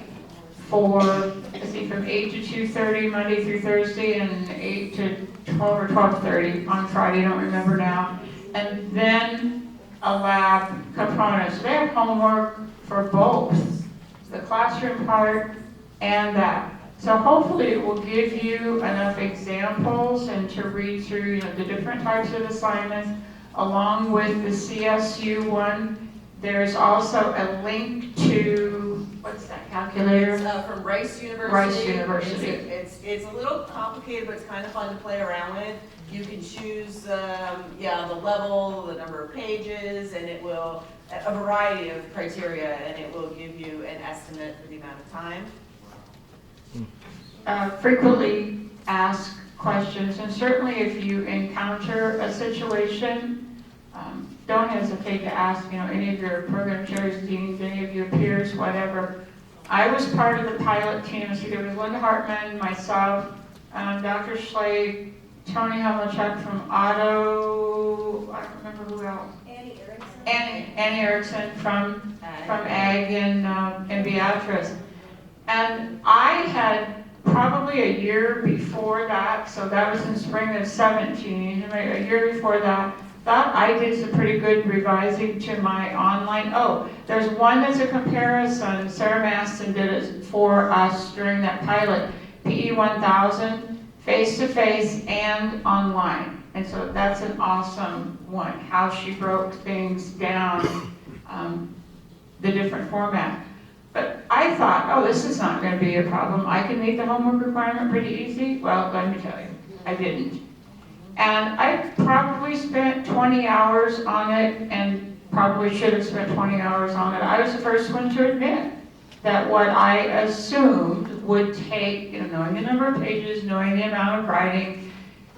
for, from 8 to 2:30 Monday through Thursday, and 8 to 12 or 12:30 on Friday, I don't remember now. And then a lab component. So they have homework for both the classroom part and that. So hopefully it will give you enough examples and to read through the different types of assignments, along with the CSU one. There's also a link to, what's that calculator? It's from Rice University. Rice University. It's a little complicated, but it's kind of fun to play around with. You can choose, the level, the number of pages, and it will, a variety of criteria, and it will give you an estimate for the amount of time. Frequently asked questions, and certainly if you encounter a situation, don't hesitate to ask, any of your program chairs, deans, any of your peers, whatever. I was part of the pilot team, so there was Linda Hartman, myself, Dr. Schley, Tony Hemmelchuk from Auto, I don't remember who else. Annie Erickson from Ag and Beatrice. And I had probably a year before that, so that was in spring of 17, a year before that, thought I did some pretty good revising to my online. Oh, there's one that's a comparison. Sarah Maston did it for us during that pilot. PE 1000, face-to-face and online. And so that's an awesome one, how she broke things down, the different format. But I thought, oh, this is not going to be a problem. I can meet the homework requirement pretty easy. Well, let me tell you, I didn't. And I probably spent 20 hours on it, and probably should have spent 20 hours on it. I was the first one to admit that what I assumed would take, knowing the number of pages, knowing the amount of writing,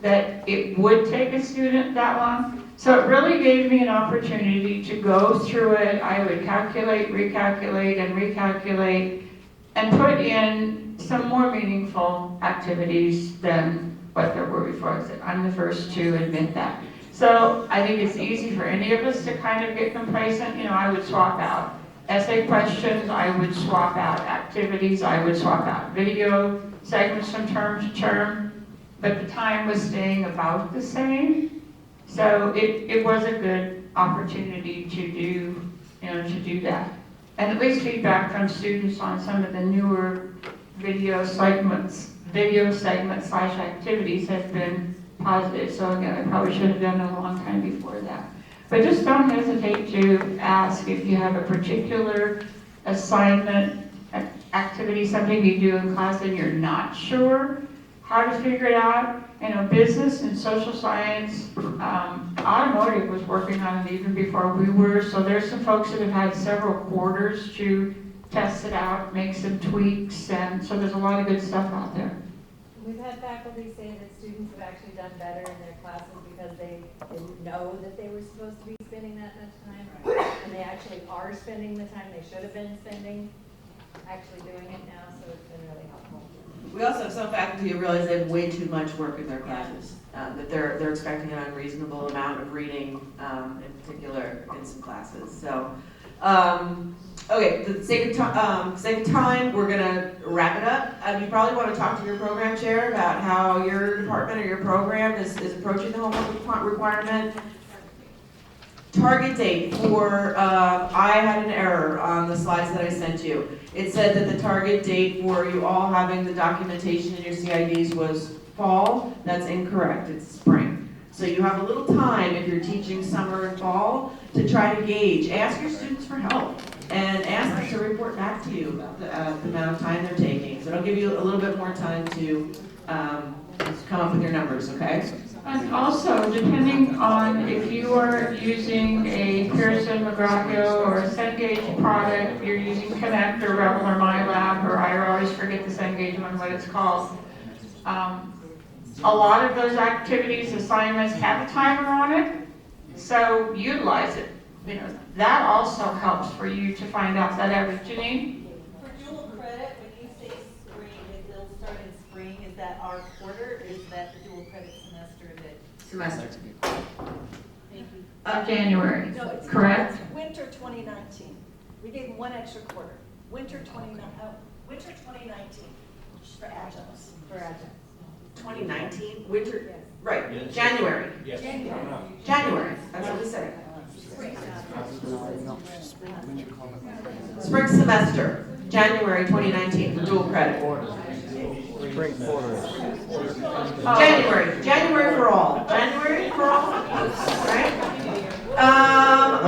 that it would take a student that long. So it really gave me an opportunity to go through it. I would calculate, recalculate, and recalculate, and put in some more meaningful activities than what there were before. I'm the first to admit that. So I think it's easy for any of us to kind of get complacent. I would swap out essay questions, I would swap out activities, I would swap out video segments from term to term, but the time was staying about the same. So it was a good opportunity to do that. And at least feedback from students on some of the newer video segments / activities has been positive. So again, I probably should have done it a long time before that. But just don't hesitate to ask if you have a particular assignment, activity, something you do in class and you're not sure how to figure it out. You know, business and social science, automotive was working on it even before we were. So there's some folks that have had several quarters to test it out, make some tweaks, and so there's a lot of good stuff out there. We've had faculty say that students have actually done better in their classes because they didn't know that they were supposed to be spending that much time. And they actually are spending the time they should have been spending, actually doing it now, so it's been really helpful. We also have some faculty who realize they have way too much work in their classes, that they're expecting an unreasonable amount of reading, in particular in some classes. So, okay, for the sake of time, we're gonna wrap it up. You probably want to talk to your program chair about how your department or your program is approaching the homework requirement. Target date for, I had an error on the slides that I sent you. It said that the target date for you all having the documentation in your CIDs was fall. That's incorrect, it's spring. So you have a little time if you're teaching summer and fall to try to gauge. Ask your students for help and ask them to report back to you about the amount of time they're taking. So it'll give you a little bit more time to come up with your numbers, okay? And also, depending on if you are using a Pearson, McGraw-Hill, or a Cengage product, you're using Connect or Rebel or MyLab, or I always forget the Cengage one, what it's called. A lot of those activities, assignments have a timer on it, so utilize it. You know, that also helps for you to find out that average. Janine? For dual credit, when you say spring, if they'll start in spring, is that our quarter? Is that the dual credit semester that? Semester. Thank you. January, No, it's correct? Winter 2019. We gave them one extra quarter. Winter 2019 for adjuncts. For adjuncts. 2019, winter, Yes. right, Yes. January. Yes. January, that's what we said. Spring semester, January 2019 for dual credit. Spring quarters. January for all. January for all, right?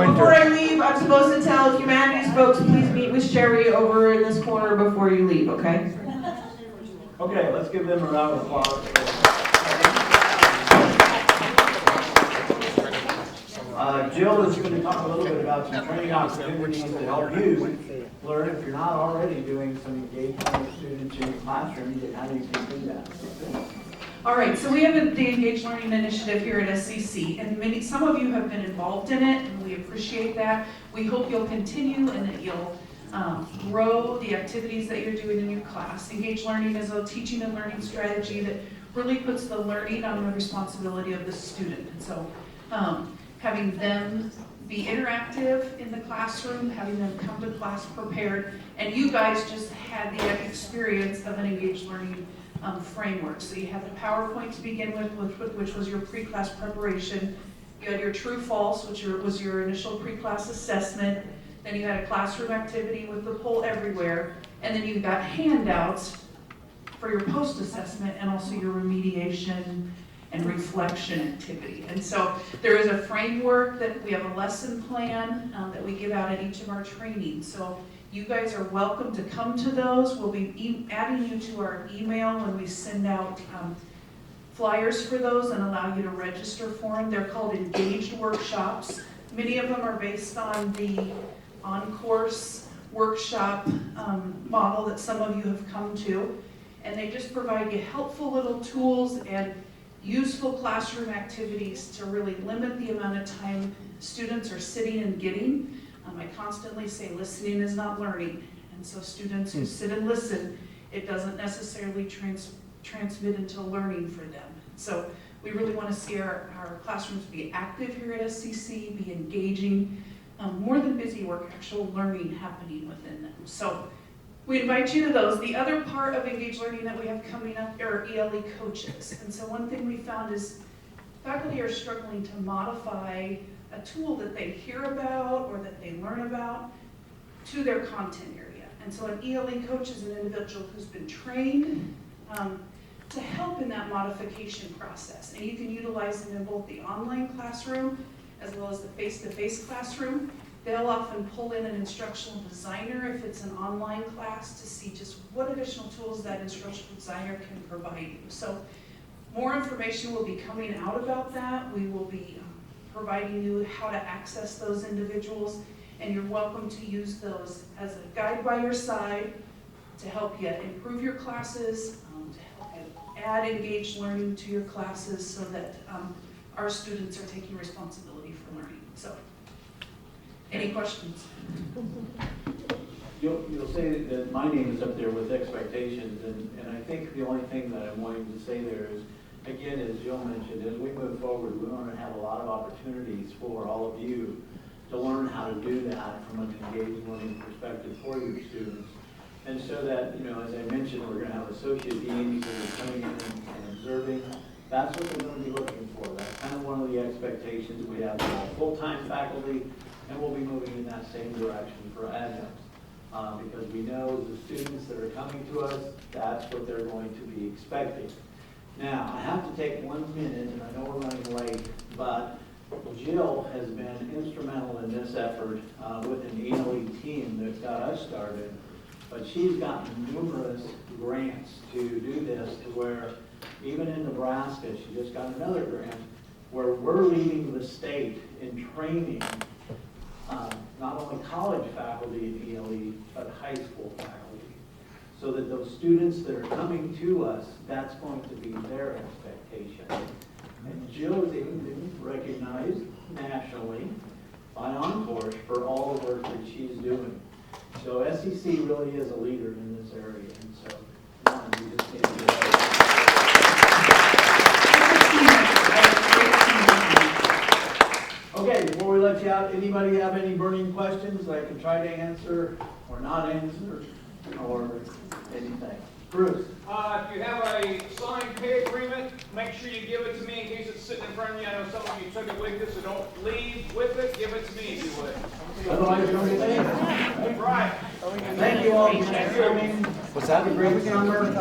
Before I leave, I'm supposed to tell humanities folks, please meet with Sherry over in this corner before you leave, okay? Okay, let's give them a round of applause. Jill is going to talk a little bit about some training opportunities to help you learn if you're not already doing some engagement with students in your classroom, how you can do that. All right, so we have the Engaged Learning Initiative here at SCC, and some of you have been involved in it, and we appreciate that. We hope you'll continue and that you'll grow the activities that you're doing in your class. Engaged Learning is a teaching and learning strategy that really puts the learning on the responsibility of the student. And so having them be interactive in the classroom, having them come to class prepared, and you guys just had the experience of an engaged learning framework. So you had the PowerPoint to begin with, which was your pre-class preparation. You had your true-false, which was your initial pre-class assessment. Then you had a classroom activity with the poll everywhere. And then you got handouts for your post-assessment and also your remediation and reflection activity. And so there is a framework that we have a lesson plan that we give out at each of our trainings. So you guys are welcome to come to those. We'll be adding you to our email when we send out flyers for those and allow you to register for them. They're called engaged workshops. Many of them are based on the on-course workshop model that some of you have come to. And they just provide you helpful little tools and useful classroom activities to really limit the amount of time students are sitting and getting. I constantly say listening is not learning. And so students who sit and listen, it doesn't necessarily transmit into learning for them. So we really want to see our classrooms be active here at SCC, be engaging, more than busy work, actual learning happening within them. So we invite you to those. The other part of engaged learning that we have coming up are ELE coaches. And so one thing we found is faculty are struggling to modify a tool that they hear about or that they learn about to their content area. And so an ELE coach is an individual who's been trained to help in that modification process. And you can utilize them in both the online classroom as well as the face-to-face classroom. They'll often pull in an instructional designer if it's an online class to see just what additional tools that instructional designer can provide you. So more information will be coming out about that. We will be providing you how to access those individuals, and you're welcome to use those as a guide by your side to help you improve your classes, to help you add engaged learning to your classes so that our students are taking responsibility for learning. So, any questions? You'll say that my name is up there with expectations, and I think the only thing that I'm wanting to say there is, again, as Jill mentioned, as we move forward, we want to have a lot of opportunities for all of you to learn how to do that from an engaged learning perspective for your students. And so that, as I mentioned, we're going to have associate deans that are coming in and observing. That's what they're going to be looking for. That's kind of one of the expectations we have for full-time faculty, and we'll be moving in that same direction for adjuncts. Because we know the students that are coming to us, that's what they're going to be expecting. Now, I have to take 1 minute, and I know we're running late, but Jill has been instrumental in this effort with an ELE team that got us started. But she's gotten numerous grants to do this, to where even in Nebraska, she just got another grant where we're leading the state in training not only college faculty in ELE, but high school faculty. So that those students that are coming to us, that's going to be their expectation. And Jill is even being recognized nationally by Encore for all the work that she's doing. So SCC really is a leader in this area, and so we just need to do that. Okay, before we let you out, anybody have any burning questions that I can try to answer or not answer or anything? Bruce? If you have a signed pay agreement, make sure you give it to me in case it's sitting in front of you. I know some of you took it with you, so don't leave with it. Give it to me if you would. Otherwise, you're going to get paid. Right. Thank you all for coming. What's that? Have a great summer.